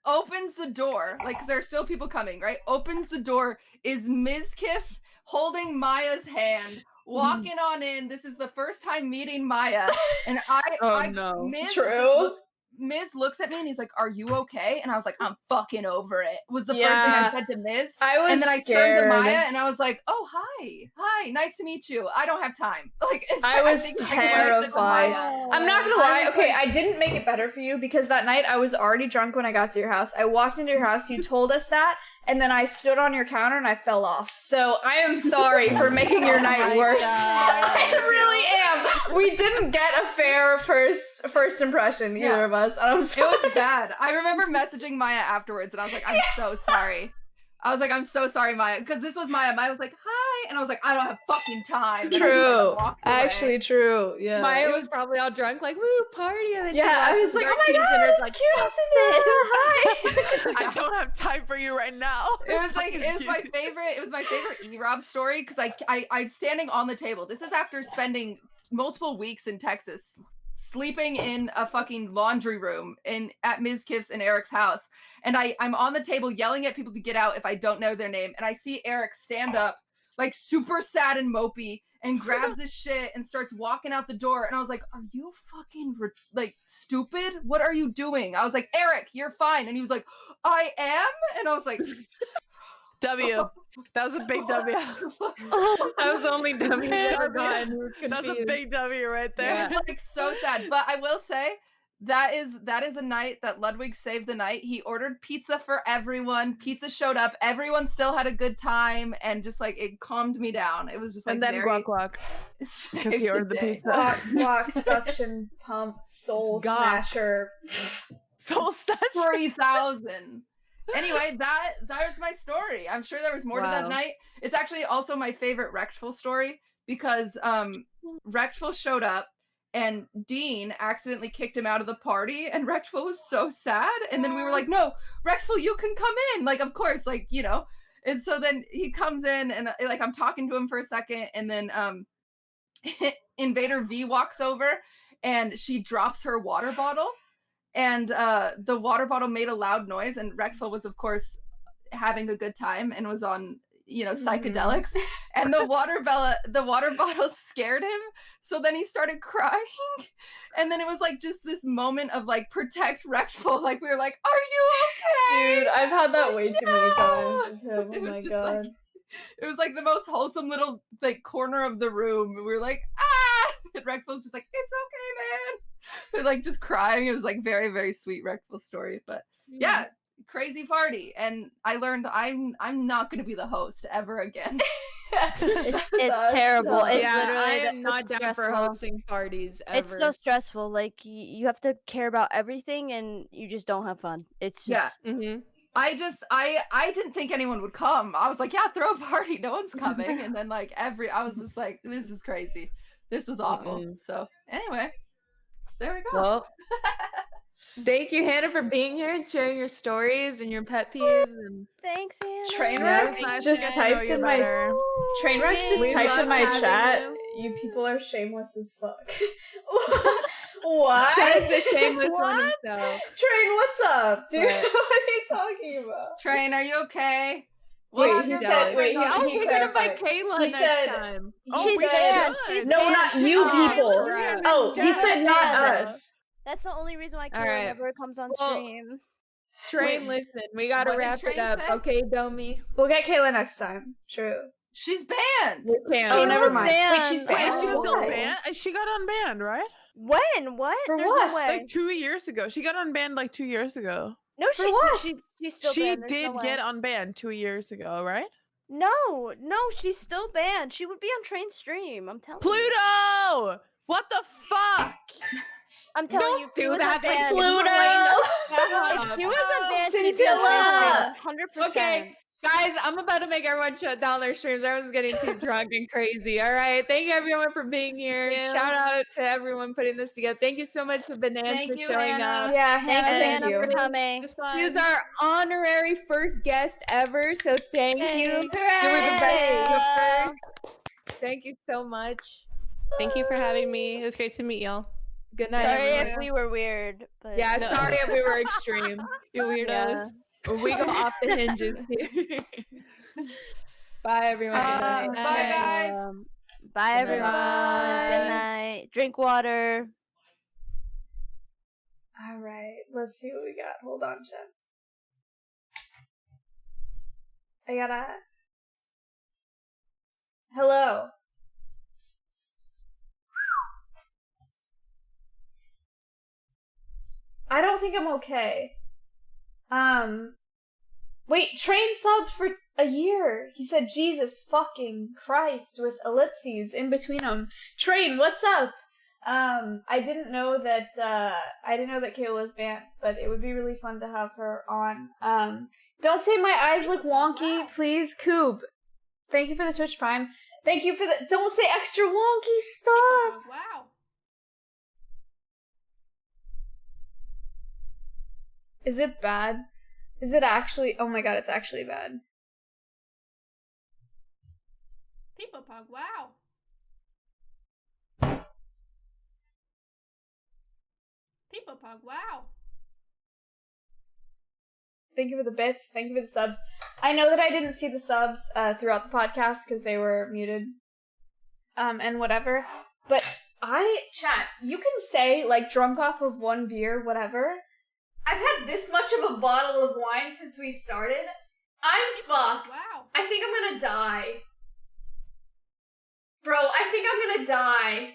opens the door, like, 'cause there are still people coming, right? Opens the door, is Ms. Kiff holding Maya's hand, walking on in. This is the first time meeting Maya, and Miz looks at me and he's like, "Are you okay?" And I was like, "I'm fucking over it." Was the first thing I said to Miz. And then I turned to Maya and I was like, "Oh, hi, nice to meet you. I don't have time." Like, I was terrified. I'm not gonna lie. Okay, I didn't make it better for you because that night I was already drunk when I got to your house. I walked into your house, you told us that, and then I stood on your counter and I fell off. So I am sorry for making your night worse. I really am. We didn't get a fair first impression, either of us. I'm sorry. It was bad. I remember messaging Maya afterwards and I was like, "I'm so sorry." I was like, "I'm so sorry, Maya," because this was Maya. Maya was like, "Hi," and I was like, "I don't have fucking time." True. Actually, true. Yeah. Maya was probably all drunk, like, "Woo, party!" And then I was like, "Oh my god, it's like, cute, isn't it?" I don't have time for you right now. It was like, it was my favorite E-Rob story because I'm standing on the table. This is after spending multiple weeks in Texas sleeping in a fucking laundry room at Ms. Kiff's and Eric's house. And I'm on the table yelling at people to get out if I don't know their name. And I see Eric stand up, like super sad and mopey, and grabs his shit and starts walking out the door. And I was like, are you fucking like stupid? What are you doing? I was like, Eric, you're fine. And he was like, I am? And I was like, W. That was a big W. That was the only W ever gotten. That's a big W right there. It was like so sad. But I will say that is a night that Ludwig saved the night. He ordered pizza for everyone. Pizza showed up. Everyone still had a good time, and just like it calmed me down. It was just like and then very... guac because he ordered the pizza. Guac, suction pump, soul snatcher, soul snatcher 3,000. Anyway, there's my story. I'm sure there was more to that night. It's actually also my favorite Rectful story because Rectful showed up and Dean accidentally kicked him out of the party, and Rectful was so sad. And then we were like, no, Rectful, you can come in. Like, of course, like, you know. And so then he comes in and like I'm talking to him for a second, and then Invader V walks over and she drops her water bottle. And the water bottle made a loud noise, and Rectful was, of course, having a good time and was on, you know, psychedelics. And the water bottle scared him. So then he started crying. And then it was like just this moment of like protect Rectful. Like we were like, are you okay? Dude, I've had that way too many times with him. It Oh was my just god. like, it was like the most wholesome little like corner of the room. We were like, ah! And Rectful's just like, it's okay, man. But like just crying. It was like very, very sweet Rectful story. But yeah, crazy party. And I learned I'm not gonna be the host ever again. It's terrible. It's literally I am not down for hosting parties ever. It's so stressful. Like you have to care about everything, and you just don't have fun. It's just I didn't think anyone would come. I was like, yeah, throw a party. No one's coming. And then like I was just like, this is crazy. This was awful. So anyway, there we go. Well, thank you, Hannah, for being here and sharing your stories and your pet peeves. And thanks, Hannah. Trainwrecks just typed in my Trainwrecks just typed in my chat. You people are shameless as fuck. What? Says the shameless one himself. Train, what's up, dude? What are you talking about? Train, are you okay? Wait, he said. Wait, he clarified. Kayla he next time. She's banned. No, not you people. Oh, he said not us. That's the only reason why Kayla never comes on stream. Train, listen, we gotta wrap it up. Say? Okay, Domi. We'll get Kayla next time. True. She's banned. Oh, never mind. Wait, she's banned. Wait, she's still banned? She got unbanned, right? When? What? For There's what? No way. Like 2 years ago. She got unbanned like 2 years ago. No, For what? She's still banned. She did get unbanned 2 years ago, right? No, she's still banned. She would be on Train's stream. I'm telling you. Pluto! What the fuck? I'm telling you, do that, If she was a band, she'd be on 100%. Okay, guys, I'm about to make everyone shut down their streams. Everyone's getting too drunk and crazy. All right, thank you everyone for being here. Shout out to everyone putting this together. Thank you so much to Bananas for showing up. Yeah, Hannah, thank you for coming. He is our honorary first guest ever, so thank you. You were the best. Thank you so much. Thank you for having me. It was great to meet y'all. Good night. Sorry everyone. if we were weird. But Yeah, sorry if we were extreme. You weirdos. We go off the hinges here. Bye, everyone. Bye, guys. Bye, everyone. Good night. Drink water. All right, let's see what we got. Hold on, Jeff. I gotta. Hello. I don't think I'm okay. Wait, Train subbed for a year. He said Jesus fucking Christ with ellipses in between them. Train, what's up? I didn't know that Kayla was banned, but it would be really fun to have her on. Don't say my eyes look wonky, please. Coob, thank you for the Twitch Prime. Thank you for the. Don't say extra wonky. Stop. Wow. Is it bad? Is it actually? Oh my god, it's actually bad. People pug. Wow. People Pug, wow. Thank you for the bits. Thank you for the subs. I know that I didn't see the subs throughout the podcast because they were muted and whatever. But chat, you can say, like, drunk off of one beer, whatever. I've had this much of a bottle of wine since we started. I'm fucked. Wow. I think I'm gonna die. Bro, I think I'm gonna die.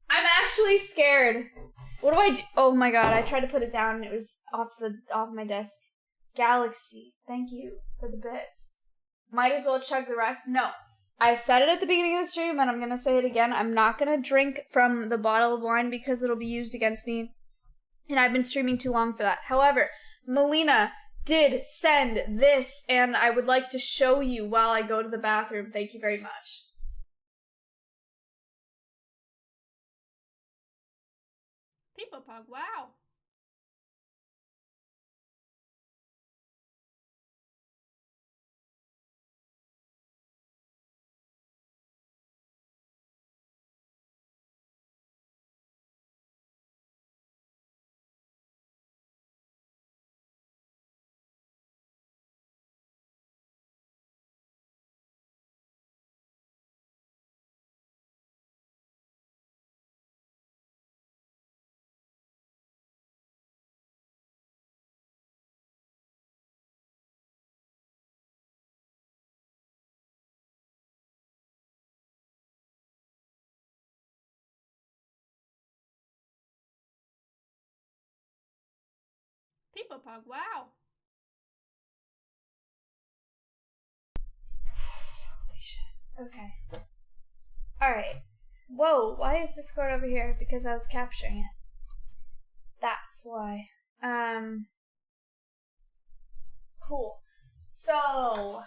I'm actually scared. What do I do? Oh my god, I tried to put it down and it was off my desk. Galaxy, thank you for the bits. Might as well chug the rest. No. I said it at the beginning of the stream and I'm gonna say it again. I'm not gonna drink from the bottle of wine because it'll be used against me. And I've been streaming too long for that. However, Melina did send this and I would like to show you while I go to the bathroom. Thank you very much. People Pug, wow. People Pug, wow. Holy shit. Okay. Alright. Whoa, why is Discord over here? Because I was capturing it. That's why. Cool. So,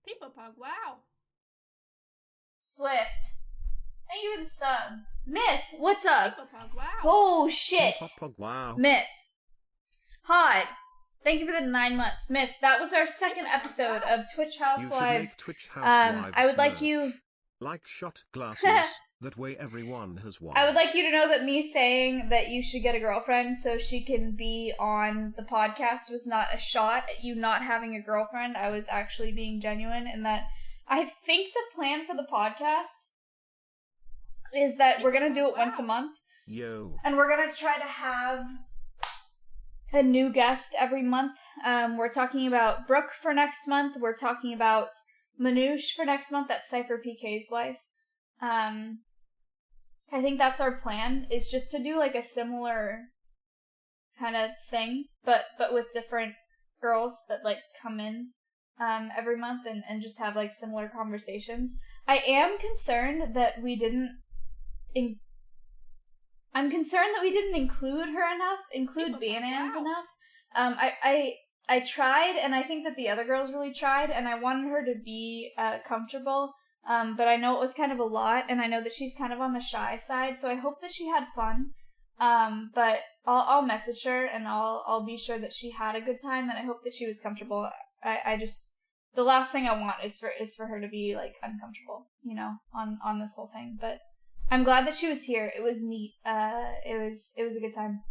People Pug, wow. Swift. Thank you for the sub. Myth, what's up? People Pug, wow. Oh shit. Wow. Myth. Hod. Thank you for the 9 months. Myth, that was our second episode of Twitch Housewives. Twitch Housewives I would like you... Like shot glasses, that way everyone has one. I would like you to know that me saying that you should get a girlfriend so she can be on the podcast was not a shot at you not having a girlfriend. I was actually being genuine in that I think the plan for the podcast is that we're going to do it once a month. Yo. And we're going to try to have a new guest every month. We're talking about Brooke for next month. We're talking about Manouche for next month. That's Cypher PK's wife. I think that's our plan, is just to do like a similar kind of thing, but with different girls that like come in every month and just have like similar conversations. I am concerned that we didn't I'm concerned that we didn't include her enough, include Banans enough. I tried, and I think that the other girls really tried, and I wanted her to be comfortable, but I know it was kind of a lot, and I know that she's kind of on the shy side, so I hope that she had fun. But I'll message her, and I'll be sure that she had a good time, and I hope that she was comfortable. I just, the last thing I want is for her to be like uncomfortable, you know, on this whole thing. But I'm glad that she was here. It was neat. It was a good time.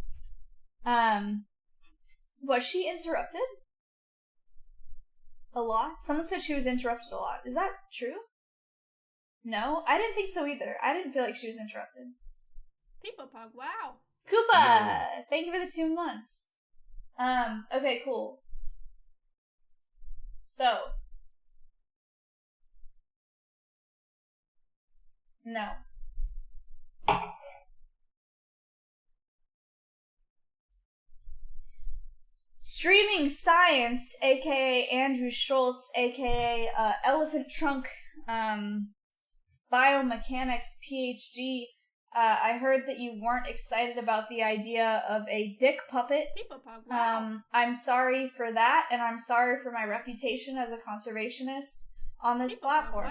Was she interrupted? A lot? Someone said she was interrupted a lot. Is that true? No? I didn't think so either. I didn't feel like she was interrupted. People Pug, wow. Koopa! Thank you for the 2 months. Okay, cool. So. No. Streaming Science, aka Andrew Schultz, aka Elephant Trunk Biomechanics PhD. I heard that you weren't excited about the idea of a dick puppet. I'm sorry for that, and I'm sorry for my reputation as a conservationist on this platform.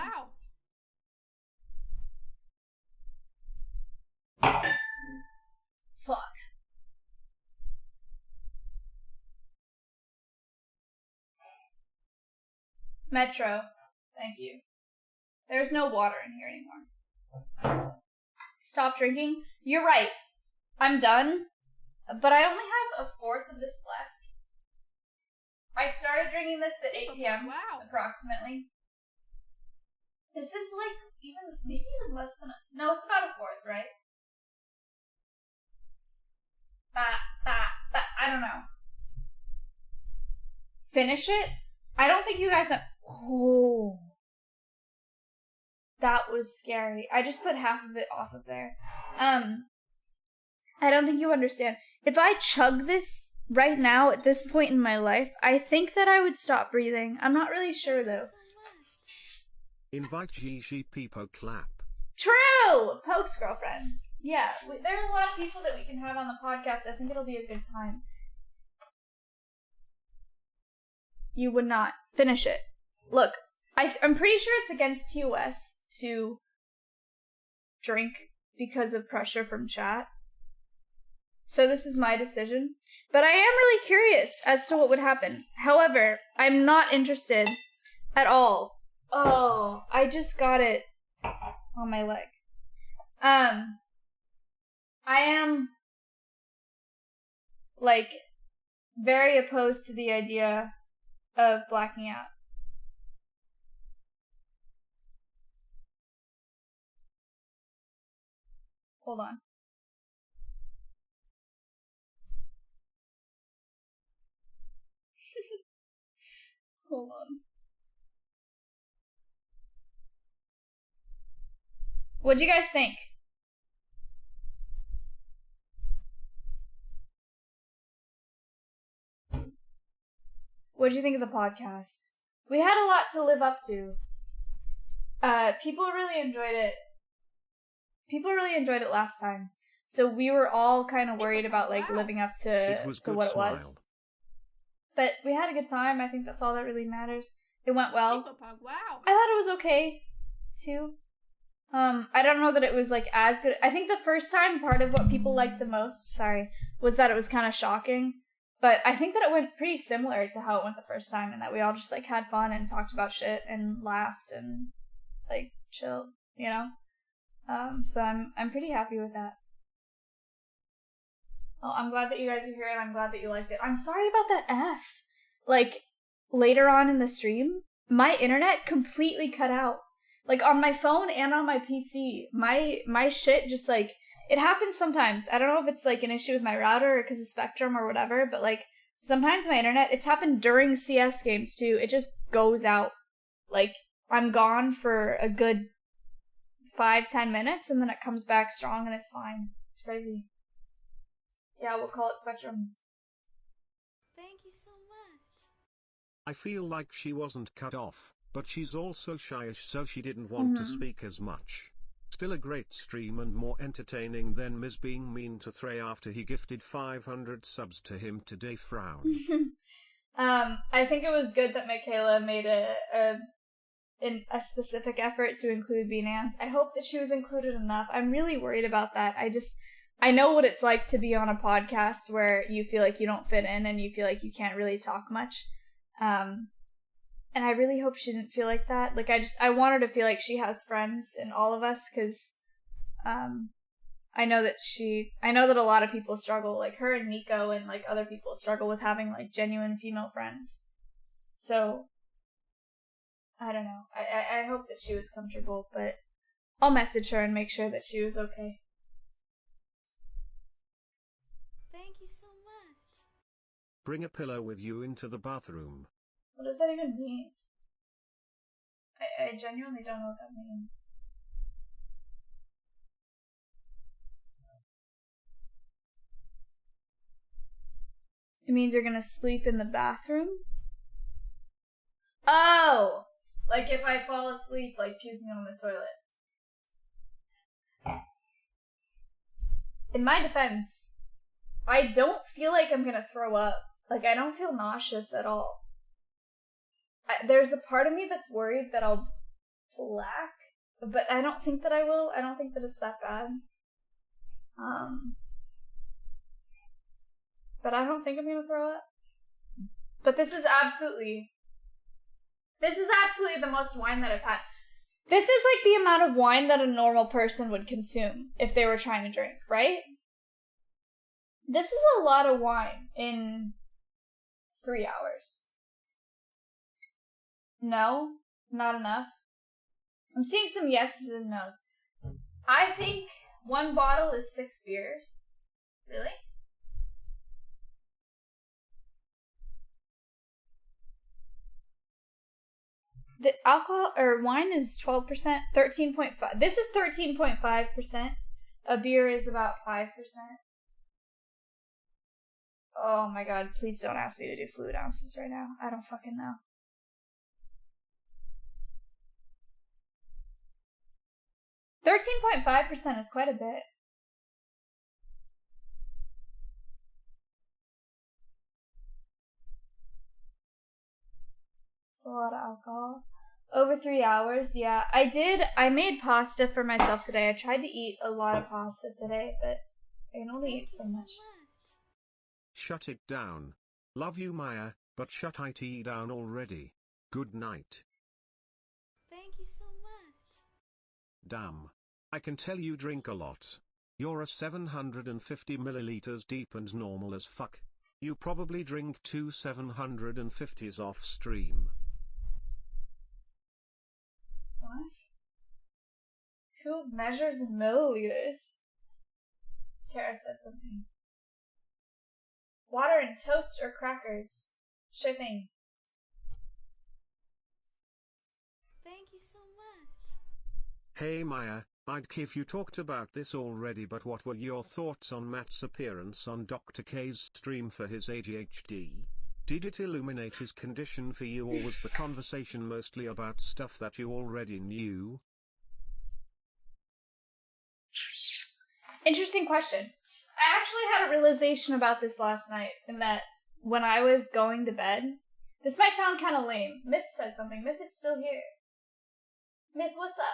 Fuck. Metro. Thank you. There's no water in here anymore. Stop drinking. You're right. I'm done. But I only have a fourth of this left. I started drinking this at 8 p.m. Wow. approximately. This is like maybe even less than no, it's about a fourth, right? I don't know. Finish it? I don't think you guys have. Oh. That was scary. I just put half of it off of there. I don't think you understand. If I chug this right now at this point in my life, I think that I would stop breathing. I'm not really sure though. Invite Gigi Peepo clap. True! Poke's girlfriend. Yeah, there are a lot of people that we can have on the podcast. I think it'll be a good time. You would not. Finish it. Look, I'm pretty sure it's against TOS to drink because of pressure from chat. So this is my decision. But I am really curious as to what would happen. However, I'm not interested at all. Oh, I just got it on my leg. I am, like, very opposed to the idea of blacking out. Hold on. Hold on. What'd you guys think? What'd you think of the podcast? We had a lot to live up to. People really enjoyed it. People really enjoyed it last time. So we were all kind of worried about like living up to what it was. But we had a good time. I think that's all that really matters. It went well. Wow. I thought it was okay too. I don't know that it was like as good. I think the first time part of what people liked the most, was that it was kind of shocking. But I think that it went pretty similar to how it went the first time, and that we all just like had fun and talked about shit and laughed and like chilled, you know? So I'm pretty happy with that. Well, I'm glad that you guys are here and I'm glad that you liked it. I'm sorry about that F. Like, later on in the stream, my internet completely cut out. Like, on my phone and on my PC, my shit just, like, it happens sometimes. I don't know if it's, like, an issue with my router or because of Spectrum or whatever, but, like, sometimes my internet, it's happened during CS games, too. It just goes out. Like, I'm gone for a good 5-10 minutes, and then it comes back strong, and it's fine. It's crazy. Yeah, we'll call it Spectrum. Thank you so much. I feel like she wasn't cut off, but she's also shyish, so she didn't want to speak as much. Still a great stream and more entertaining than Ms being mean to Threy after he gifted 500 subs to him today. Frown. I think it was good that Michaela made a specific effort to include B-Nance. I hope that she was included enough. I'm really worried about that. I know what it's like to be on a podcast where you feel like you don't fit in and you feel like you can't really talk much. And I really hope she didn't feel like that. Like, I want her to feel like she has friends in all of us, because I know that a lot of people struggle, like her and Nico and like other people struggle with having like genuine female friends. So I don't know. I hope that she was comfortable, but I'll message her and make sure that she was okay. Thank you so much. Bring a pillow with you into the bathroom. What does that even mean? I genuinely don't know what that means. It means you're gonna sleep in the bathroom? Oh! Like if I fall asleep, like puking on the toilet. In my defense, I don't feel like I'm gonna throw up. Like, I don't feel nauseous at all. There's a part of me that's worried that I'll black, but I don't think that I will. I don't think that it's that bad. But I don't think I'm gonna throw up. But this is absolutely This is absolutely the most wine that I've had. This is like the amount of wine that a normal person would consume if they were trying to drink, right? This is a lot of wine in 3 hours. No, not enough. I'm seeing some yeses and nos. I think 1 bottle is 6 beers. Really? The alcohol or wine is 12%, 13.5. This is 13.5%. A beer is about 5%. Oh my god, please don't ask me to do fluid ounces right now. I don't fucking know. .5% is quite a bit. It's a lot of alcohol. Over 3 hours, yeah. I made pasta for myself today. I tried to eat a lot of pasta today, but I can only eat so much. Shut it down. Love you, Maya, but shut it down already. Good night. Thank you so much. Damn. I can tell you drink a lot. You're a 750 milliliters deep and normal as fuck. You probably drink 2 750s off stream. What? Who measures in milliliters? Tara said something. Water and toast or crackers? Shipping. Thank you so much. Hey Maya, if you talked about this already, but what were your thoughts on Matt's appearance on Dr. K's stream for his ADHD? Did it illuminate his condition for you, or was the conversation mostly about stuff that you already knew? Interesting question. I actually had a realization about this last night, in that when I was going to bed, this might sound kind of lame. Myth said something. Myth is still here. Myth, what's up?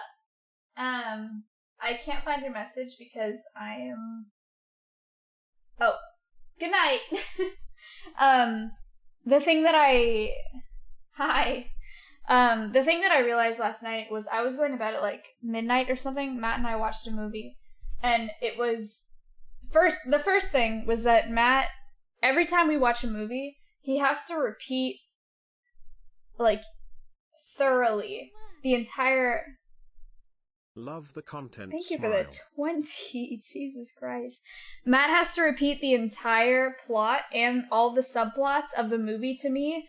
I can't find your message because I am... Oh. Good night! The thing that I... Hi! The thing that I realized last night was I was going to bed at like midnight or something. Matt and I watched a movie. And it was... The first thing was that Matt, every time we watch a movie, he has to repeat, like, thoroughly the entire... Love the content. Thank you smile. for the 20. Jesus Christ. Matt has to repeat the entire plot and all the subplots of the movie to me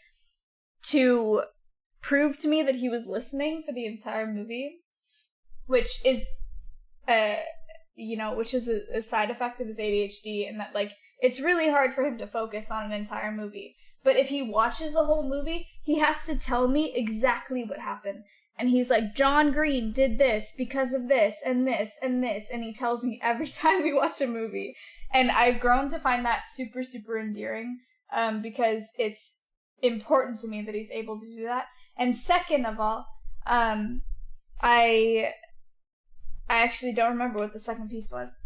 to prove to me that he was listening for the entire movie, which is which is a side effect of his ADHD, and that, like, it's really hard for him to focus on an entire movie. But if he watches the whole movie, he has to tell me exactly what happened. And he's like, John Green did this because of this, and this, and this, and he tells me every time we watch a movie. And I've grown to find that super, super endearing, because it's important to me that he's able to do that. And second of all, I actually don't remember what the second piece was.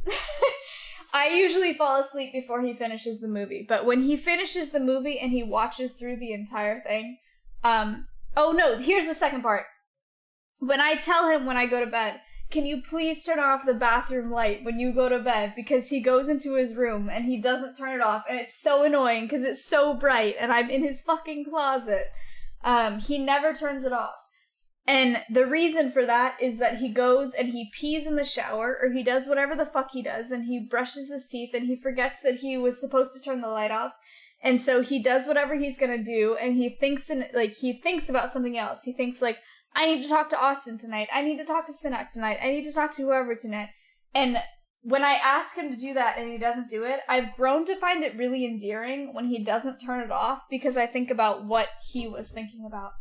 I usually fall asleep before he finishes the movie, but when he finishes the movie and he watches through the entire thing, oh no, here's the second part. When I tell him when I go to bed, can you please turn off the bathroom light when you go to bed, because he goes into his room and he doesn't turn it off, and it's so annoying because it's so bright and I'm in his fucking closet. He never turns it off. And the reason for that is that he goes and he pees in the shower, or he does whatever the fuck he does, and he brushes his teeth, and he forgets that he was supposed to turn the light off. And so he does whatever he's gonna do, and he thinks about something else. He thinks, like, I need to talk to Austin tonight. I need to talk to Sinak tonight. I need to talk to whoever tonight. And when I ask him to do that and he doesn't do it, I've grown to find it really endearing when he doesn't turn it off, because I think about what he was thinking about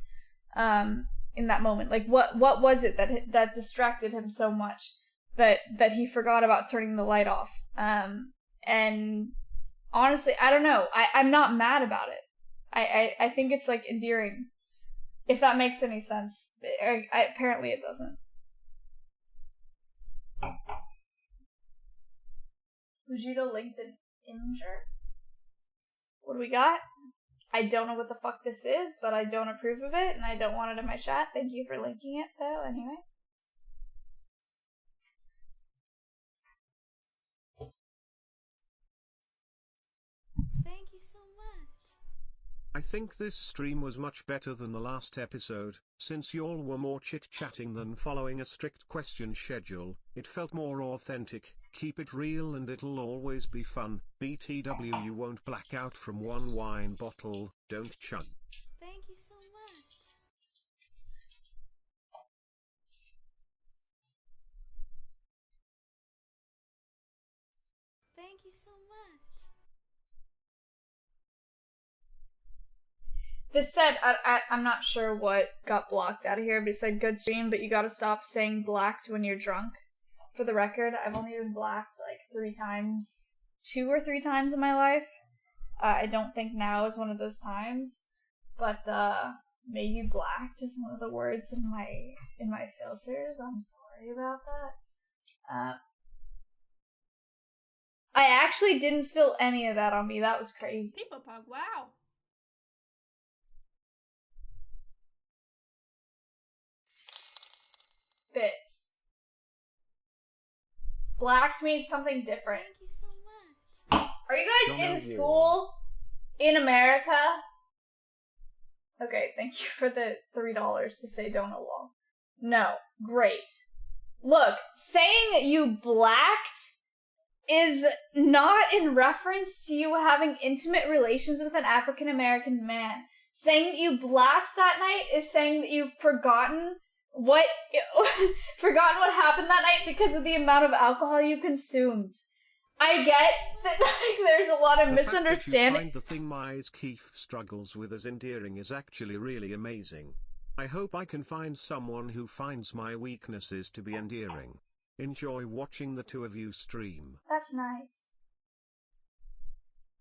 in that moment. Like, what was it that distracted him so much that he forgot about turning the light off? And honestly, I don't know. I'm not mad about it. I think it's, like, endearing. If that makes any sense. Apparently it doesn't. Fujito linked an injure? What do we got? I don't know what the fuck this is, but I don't approve of it, and I don't want it in my chat. Thank you for linking it, though, anyway. Thank you so much. I think this stream was much better than the last episode, since y'all were more chit-chatting than following a strict question schedule. It felt more authentic. Keep it real and it'll always be fun. BTW, you won't black out from one wine bottle, don't chug. Thank you so much. Thank you so much. This said, I'm not sure what got blocked out of here, but it said good stream, but you gotta stop saying blacked when you're drunk. For the record, I've only been blacked like 3 times, 2 or 3 times in my life. I don't think now is one of those times, but maybe blacked is one of the words in my filters. I'm sorry about that. I actually didn't spill any of that on me. That was crazy. People pug, wow. Bits. Blacked means something different. Thank you so much. Are you guys in school in America? Okay, thank you for the $3 to say don't know wall. No, great. Look, saying you blacked is not in reference to you having intimate relations with an African American man. Saying that you blacked that night is saying that you've forgotten what happened that night because of the amount of alcohol you consumed. I get that like, there's a lot of misunderstanding. The thing Mize Keefe struggles with as endearing is actually really amazing. I hope I can find someone who finds my weaknesses to be endearing. Enjoy watching the 2 of you stream. That's nice.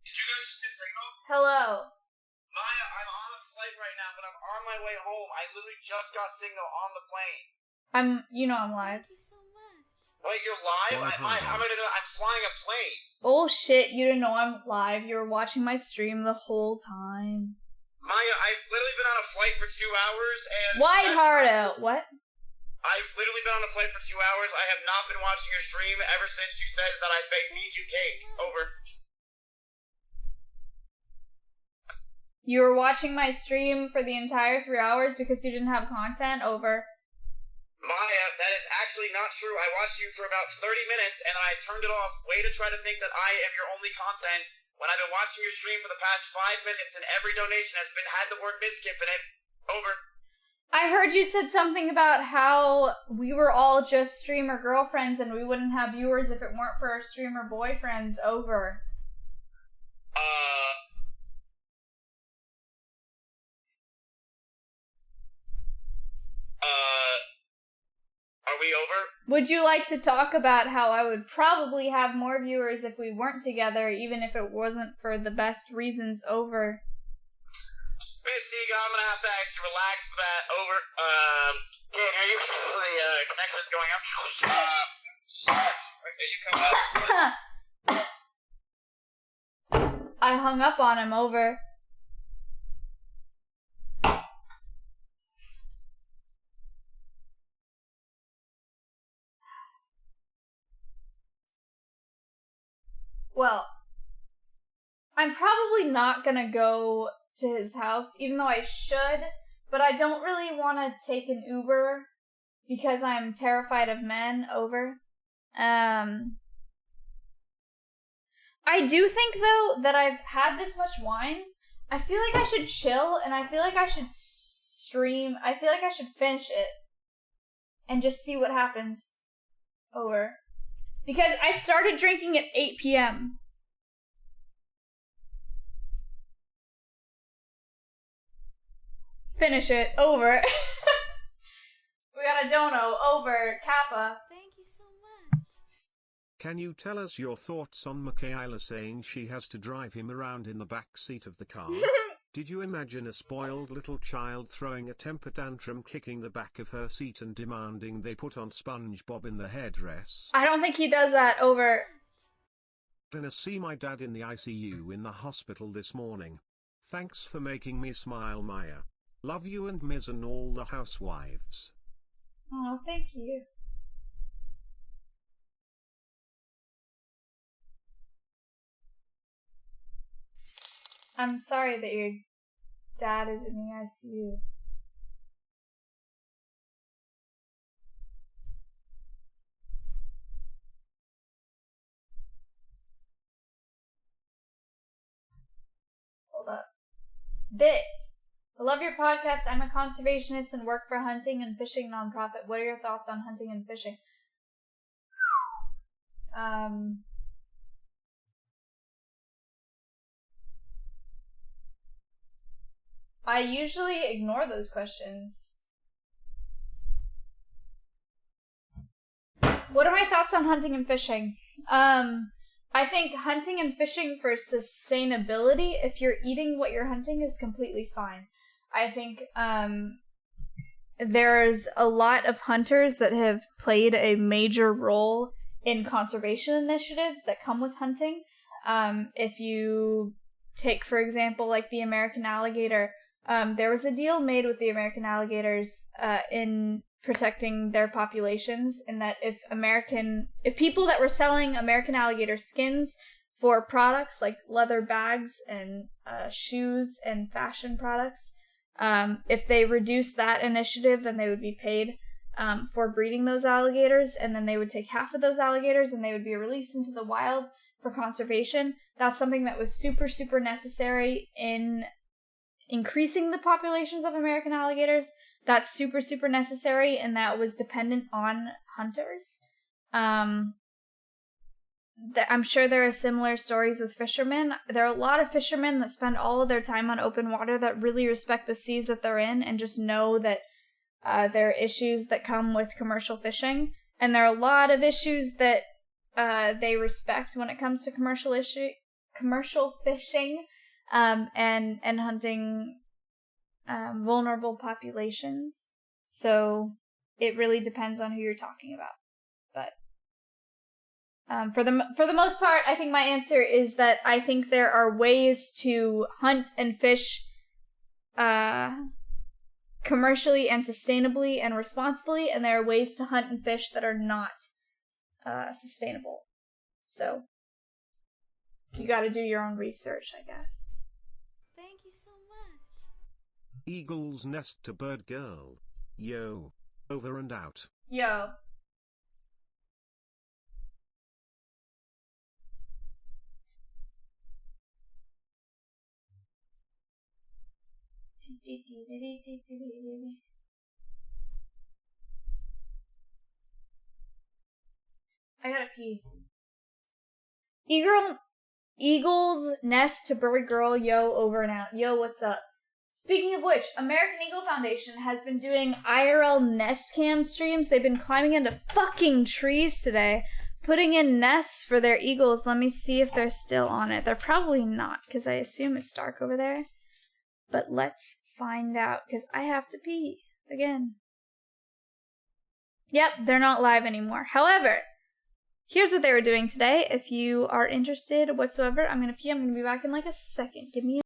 Did you guys just get signal? Hello. Maya, I'm on a flight right now, but I'm on my way home. I literally just got signal on the plane. I'm live. Thank you so much. Wait, you're live? I'm flying a plane. Oh shit, you didn't know I'm live. You were watching my stream the whole time. Maya, I've literally been on a flight for 2 hours and... White Hardo, what? I've literally been on a flight for 2 hours. I have not been watching your stream ever since you said that I feed you cake. Over. You were watching my stream for the entire 3 hours because you didn't have content? Over. Maya, that is actually not true. I watched you for about 30 minutes and then I turned it off. Way to try to think that I am your only content when I've been watching your stream for the past 5 minutes and every donation has had the word Miskip in it. Over. I heard you said something about how we were all just streamer girlfriends and we wouldn't have viewers if it weren't for our streamer boyfriends. Over. Are we over? Would you like to talk about how I would probably have more viewers if we weren't together, even if it wasn't for the best reasons? Over. Miss Ega, I'm gonna have to actually relax for that. Over. Can't hear you. The connection's going up. Okay, you come up. I hung up on him. Over. Well, I'm probably not gonna go to his house, even though I should, but I don't really want to take an Uber because I'm terrified of men. Over. I do think, though, that I've had this much wine. I feel like I should chill, and I feel like I should stream. I feel like I should finish it and just see what happens. Over. Because I started drinking at 8 p.m. Finish it. Over. We got a dono. Over. Kappa. Thank you so much. Can you tell us your thoughts on Michaela saying she has to drive him around in the back seat of the car? Did you imagine a spoiled little child throwing a temper tantrum, kicking the back of her seat and demanding they put on SpongeBob in the headdress? I don't think he does that. Over. Gonna see my dad in the ICU in the hospital this morning. Thanks for making me smile, Maya. Love you and Miz and all the housewives. Oh, thank you. I'm sorry that your dad is in the ICU. Hold up. Bits. I love your podcast. I'm a conservationist and work for a hunting and fishing nonprofit. What are your thoughts on hunting and fishing? I usually ignore those questions. What are my thoughts on hunting and fishing? I think hunting and fishing for sustainability, if you're eating what you're hunting, is completely fine. I think there's a lot of hunters that have played a major role in conservation initiatives that come with hunting. If you take, for example, like the American alligator, there was a deal made with the American alligators in protecting their populations, in that if people that were selling American alligator skins for products like leather bags and shoes and fashion products, if they reduced that initiative, then they would be paid for breeding those alligators, and then they would take half of those alligators and they would be released into the wild for conservation. That's something that was super, super necessary in increasing the populations of American alligators. That's super, super necessary, and that was dependent on hunters. I'm sure there are similar stories with fishermen. There are a lot of fishermen that spend all of their time on open water that really respect the seas that they're in and just know that there are issues that come with commercial fishing. And there are a lot of issues that they respect when it comes to commercial fishing and hunting vulnerable populations. So it really depends on who you're talking about. But for the most part, I think my answer is that I think there are ways to hunt and fish commercially and sustainably and responsibly, and there are ways to hunt and fish that are not sustainable. So you got to do your own research, I guess. Thank you so much. Eagle's nest to bird girl. Yo. Over and out. Yo. I gotta pee. Eagle's nest to bird girl. Yo, over and out. Yo, what's up? Speaking of which, American Eagle Foundation has been doing IRL nest cam streams. They've been climbing into fucking trees today, putting in nests for their eagles. Let me see if they're still on it. They're probably not, because I assume it's dark over there. But let's find out, because I have to pee again. Yep, they're not live anymore. However, here's what they were doing today. If you are interested whatsoever, I'm going to pee. I'm going to be back in like a second. Give me a...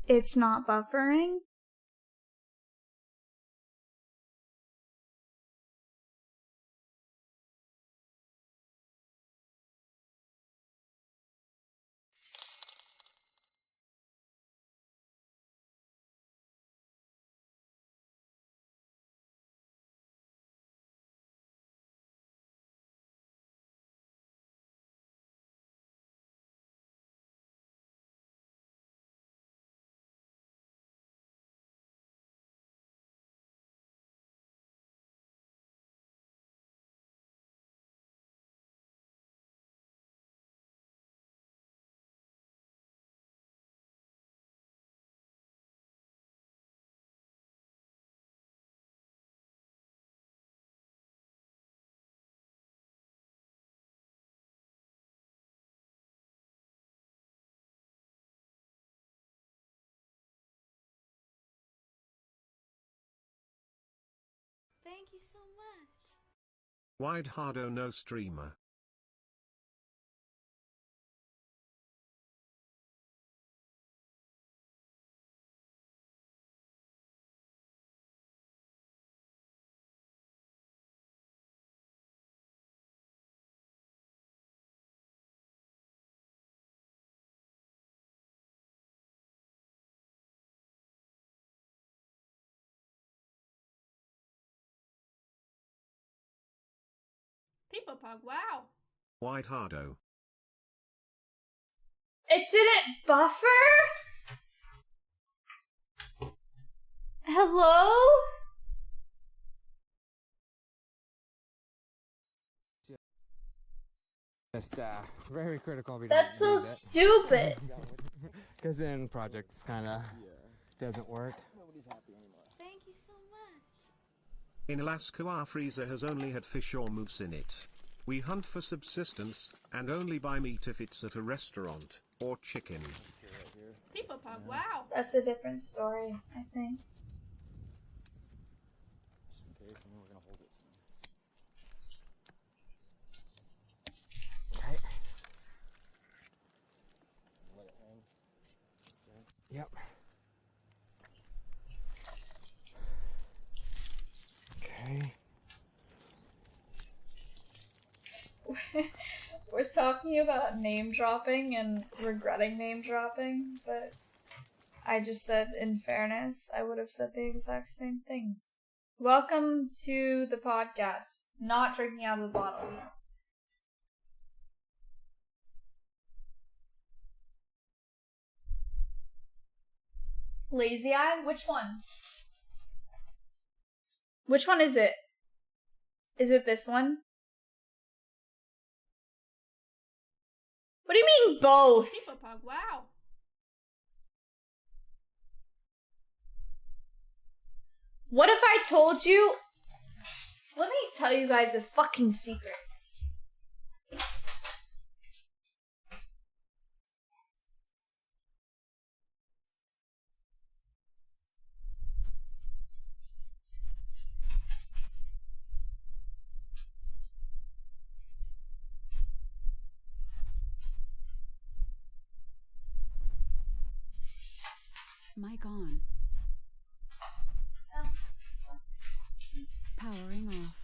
It's not buffering. Thank you so much. Wide Hardo no streamer. People Pog, wow. Wide Hardo. It didn't buffer? Hello? Just very critical. That's so stupid. Because then project kind of doesn't work. Thank you so much. In Alaska, our freezer has only had fish or moose in it. We hunt for subsistence, and only buy meat if it's at a restaurant, or chicken. People Pog, wow. That's a different story, I think. Just in case, and then we're going to hold it. Okay. Let it hang. Yep. Okay. We're talking about name dropping and regretting name dropping, but I just said, in fairness, I would have said the exact same thing. Welcome to the podcast. Not drinking out of the bottle. Lazy Eye? Which one? Which one is it? Is it this one? What do you mean both? People Pog, wow. What if I told you? Let me tell you guys a fucking secret. Mic on. Powering off.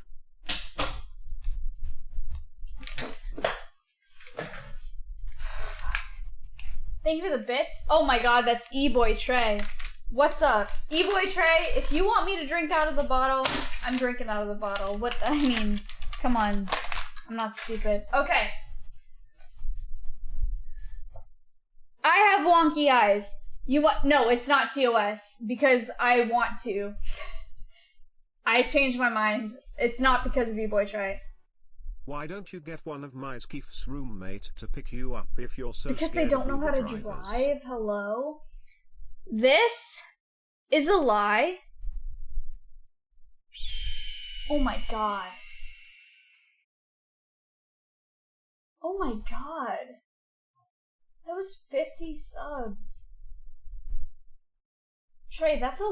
Thank you for the bits. Oh my god, that's E-Boy Trey. What's up? E-Boy Trey, if you want me to drink out of the bottle, I'm drinking out of the bottle. I mean, come on. I'm not stupid. Okay. I have wonky eyes. You want? No, it's not TOS because I want to. I changed my mind. It's not because of E-Boy Trey. Why don't you get one of my Skiff's roommate to pick you up if you're so because scared they don't of know how to Uber drivers? drive. Hello? This is a lie. Oh my god. Oh my god. That was 50 subs. Trey, that's a...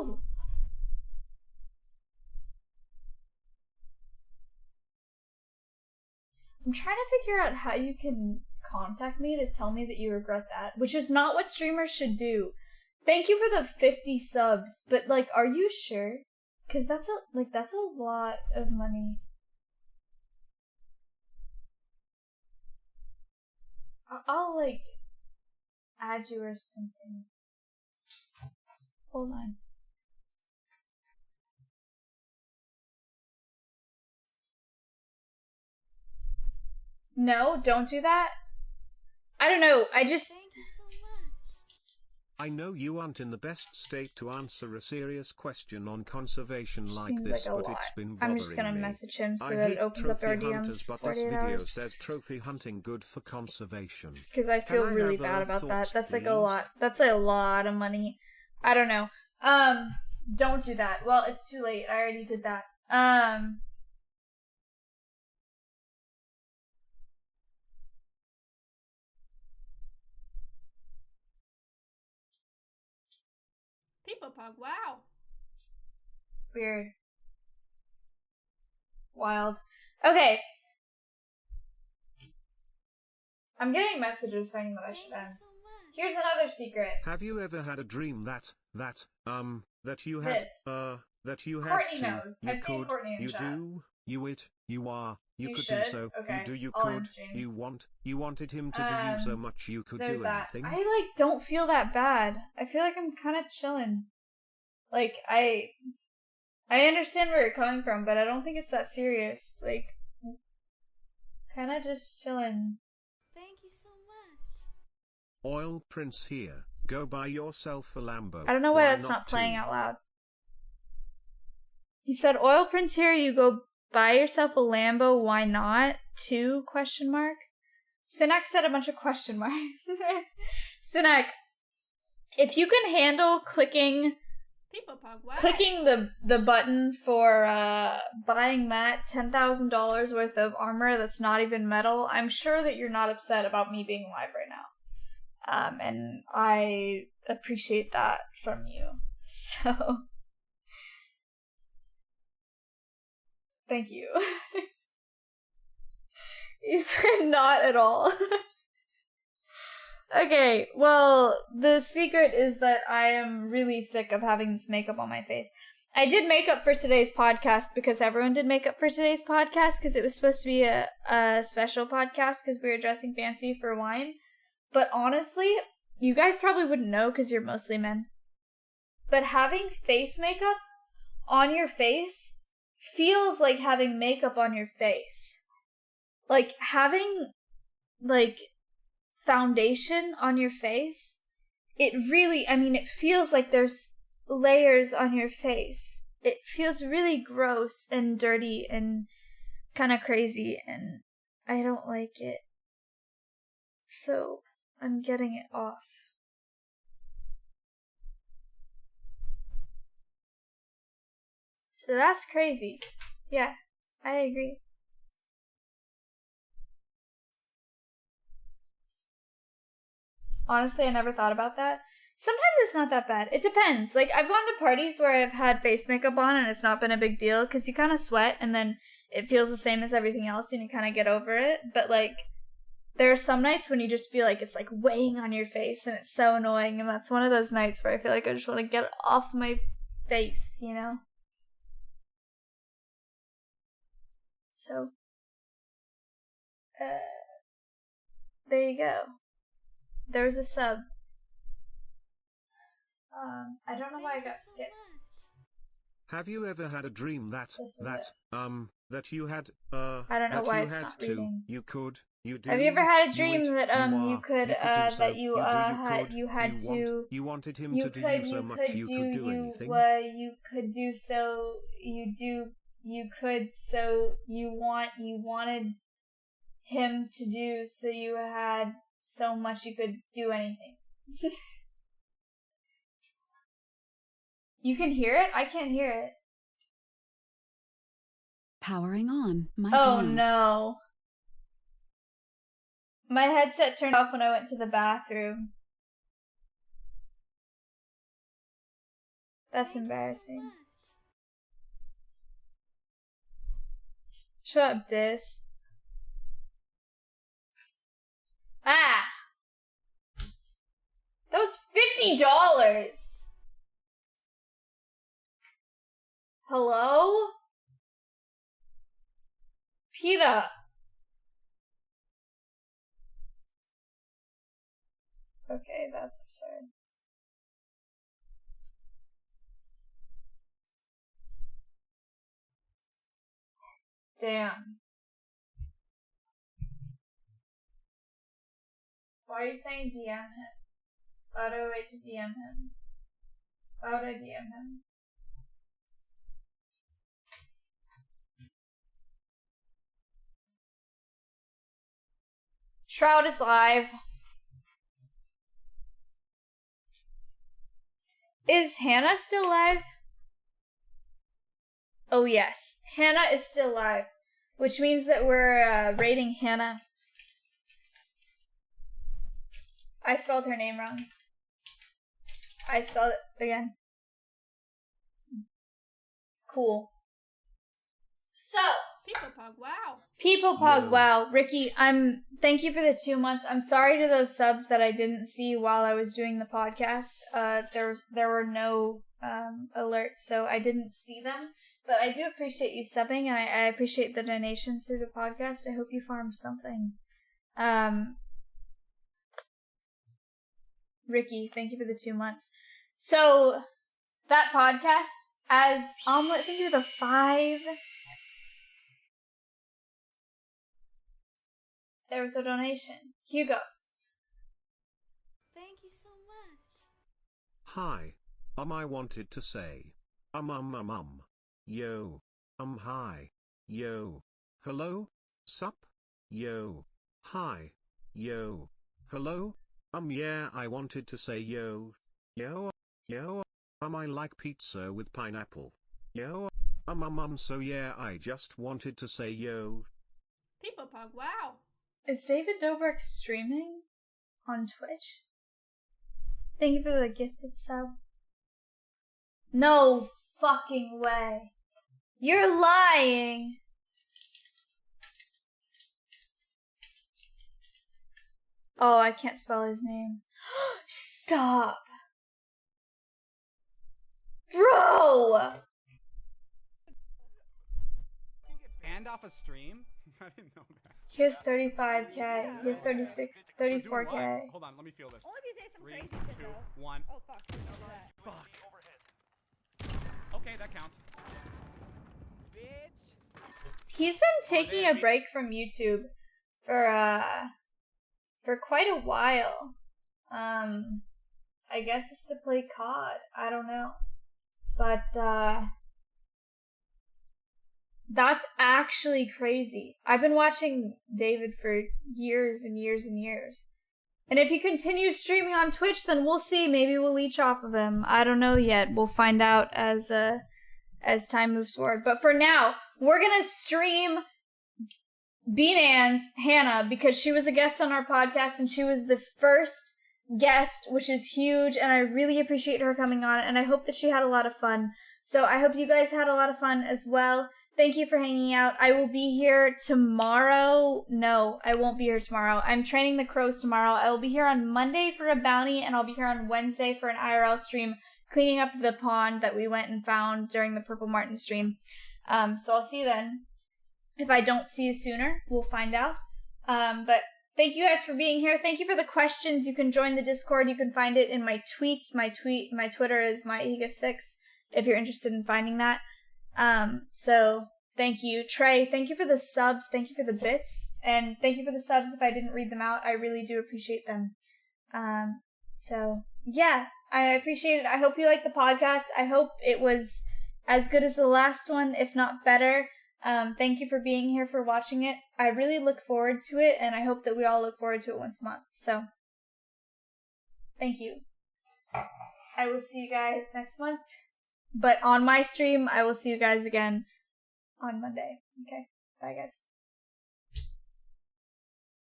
I'm trying to figure out how you can contact me to tell me that you regret that, which is not what streamers should do. Thank you for the 50 subs, but like, are you sure? Because that's a lot of money. I'll like add you or something. Hold on. No, don't do that. I don't know. Thank you so much. I know you aren't in the best state to answer a serious question on conservation like Seems this, like a but lot. it's been bothering I'm just gonna me. message him so I that hate it opens up our trophy hunters, DMs but 48 this video hours. says trophy hunting good for conservation. Because I feel Can I really have bad about that. thoughts, That's like a please? lot. That's like a lot of money. I don't know. Don't do that. Well, it's too late. I already did that. People Pog, wow. Weird. Wild. Okay. I'm getting messages saying that I should end. Here's another secret. Have you ever had a dream that you had, This. that you had Courtney to, knows. you I've seen could, Courtney in you chat. do, you it, you are, you could should? do so, Okay. you do, you I'll could, end stream. you wanted him to do you so much you could There's do that. anything. I don't feel that bad. I feel like I'm kind of chilling. Like, I understand where you're coming from, but I don't think it's that serious. Like, kind of just chilling. Thank you so much. Oil Prince here. Go buy yourself a Lambo. I don't know why that's not playing out loud. He said, Oil Prince here, you go buy yourself a Lambo, why not? 2? Sinek said a bunch of question marks. Sinek, if you can handle clicking the button for buying Matt $10,000 worth of armor that's not even metal, I'm sure that you're not upset about me being live right now. And I appreciate that from you. So, thank you. You said not at all. Okay, well, the secret is that I am really sick of having this makeup on my face. I did makeup for today's podcast because everyone did makeup for today's podcast because it was supposed to be a special podcast because we were dressing fancy for wine. But honestly, you guys probably wouldn't know because you're mostly men. But having face makeup on your face feels like having makeup on your face. Like, having, foundation on your face, it really, it feels like there's layers on your face. It feels really gross and dirty and kind of crazy, and I don't like it. So, I'm getting it off. So that's crazy. Yeah, I agree. Honestly, I never thought about that. Sometimes it's not that bad. It depends. Like, I've gone to parties where I've had face makeup on and it's not been a big deal because you kind of sweat and then it feels the same as everything else and you kind of get over it. But, there are some nights when you just feel like it's, weighing on your face and it's so annoying. And that's one of those nights where I feel like I just want to get it off my face, you know? So, there you go. There was a sub. I don't know why I got skipped. Have you ever had a dream that you had, I don't know why it's not reading. you could, you do. Have you ever had a dream you that you wanted him to do you so much you could do anything? You could do so, you could, so you wanted him to do, so you had so much you could do anything. You can hear it? I can't hear it. Powering on. Oh no. My headset turned off when I went to the bathroom. That's embarrassing. Shut up, Dis. Ah! That was $50! Hello? PETA. Okay, that's absurd. Damn. Why are you saying DM him? Why do I wait to DM him? Why would I DM him? Shroud is live. Is Hannah still live? Oh yes, Hannah is still live, which means that we're rating Hannah. I spelled her name wrong. I spelled it again. Cool. So, People Pog, wow. Ricky, thank you for the 2 months. I'm sorry to those subs that I didn't see while I was doing the podcast. There were no alerts, so I didn't see them. But I do appreciate you subbing, and I appreciate the donations through the podcast. I hope you farmed something. Ricky, thank you for the 2 months. So, that podcast, as Omelet, thank you for the 5. There was a donation. Hugo. Thank you so much. Hi. I wanted to say. Yo. Hi. Yo. Hello? Sup? Yo. Hi. Yo. Hello? Yeah, I wanted to say yo. Yo. I like pizza with pineapple. Yo. So yeah, I just wanted to say yo. People Pog, wow. Is David Dobrik streaming on Twitch? Thank you for the gifted sub. No fucking way. You're lying. Oh, I can't spell his name. Stop. Bro! Banned off a stream? I didn't know that. Here's 35k. Here's 36, 34k. Hold on, let me feel this. Only if you say some 3, crazy 2, shit, though. 1. Oh, fuck. Fuck. Okay, that counts. Bitch. He's been taking a break from YouTube for quite a while. I guess it's to play COD. I don't know. But that's actually crazy. I've been watching David for years and years and years. And if he continues streaming on Twitch, then we'll see. Maybe we'll leech off of him. I don't know yet. We'll find out as time moves forward. But for now, we're gonna stream Bean Ann's Hannah because she was a guest on our podcast and she was the first guest, which is huge, and I really appreciate her coming on, and I hope that she had a lot of fun. So I hope you guys had a lot of fun as well. Thank you for hanging out. I will be here tomorrow. No, I won't be here tomorrow. I'm training the crows tomorrow. I will be here on Monday for a bounty, and I'll be here on Wednesday for an IRL stream, cleaning up the pond that we went and found during the Purple Martin stream. So I'll see you then. If I don't see you sooner, we'll find out. But thank you guys for being here. Thank you for the questions. You can join the Discord. You can find it in my tweets. My Twitter is myhiga6 if you're interested in finding that. So thank you. Trey, thank you for the subs. Thank you for the bits. And thank you for the subs if I didn't read them out. I really do appreciate them. So yeah, I appreciate it. I hope you liked the podcast. I hope it was as good as the last one, if not better. Thank you for being here, for watching it. I really look forward to it, and I hope that we all look forward to it once a month. So, thank you. I will see you guys next month. But on my stream, I will see you guys again on Monday. Okay? Bye, guys.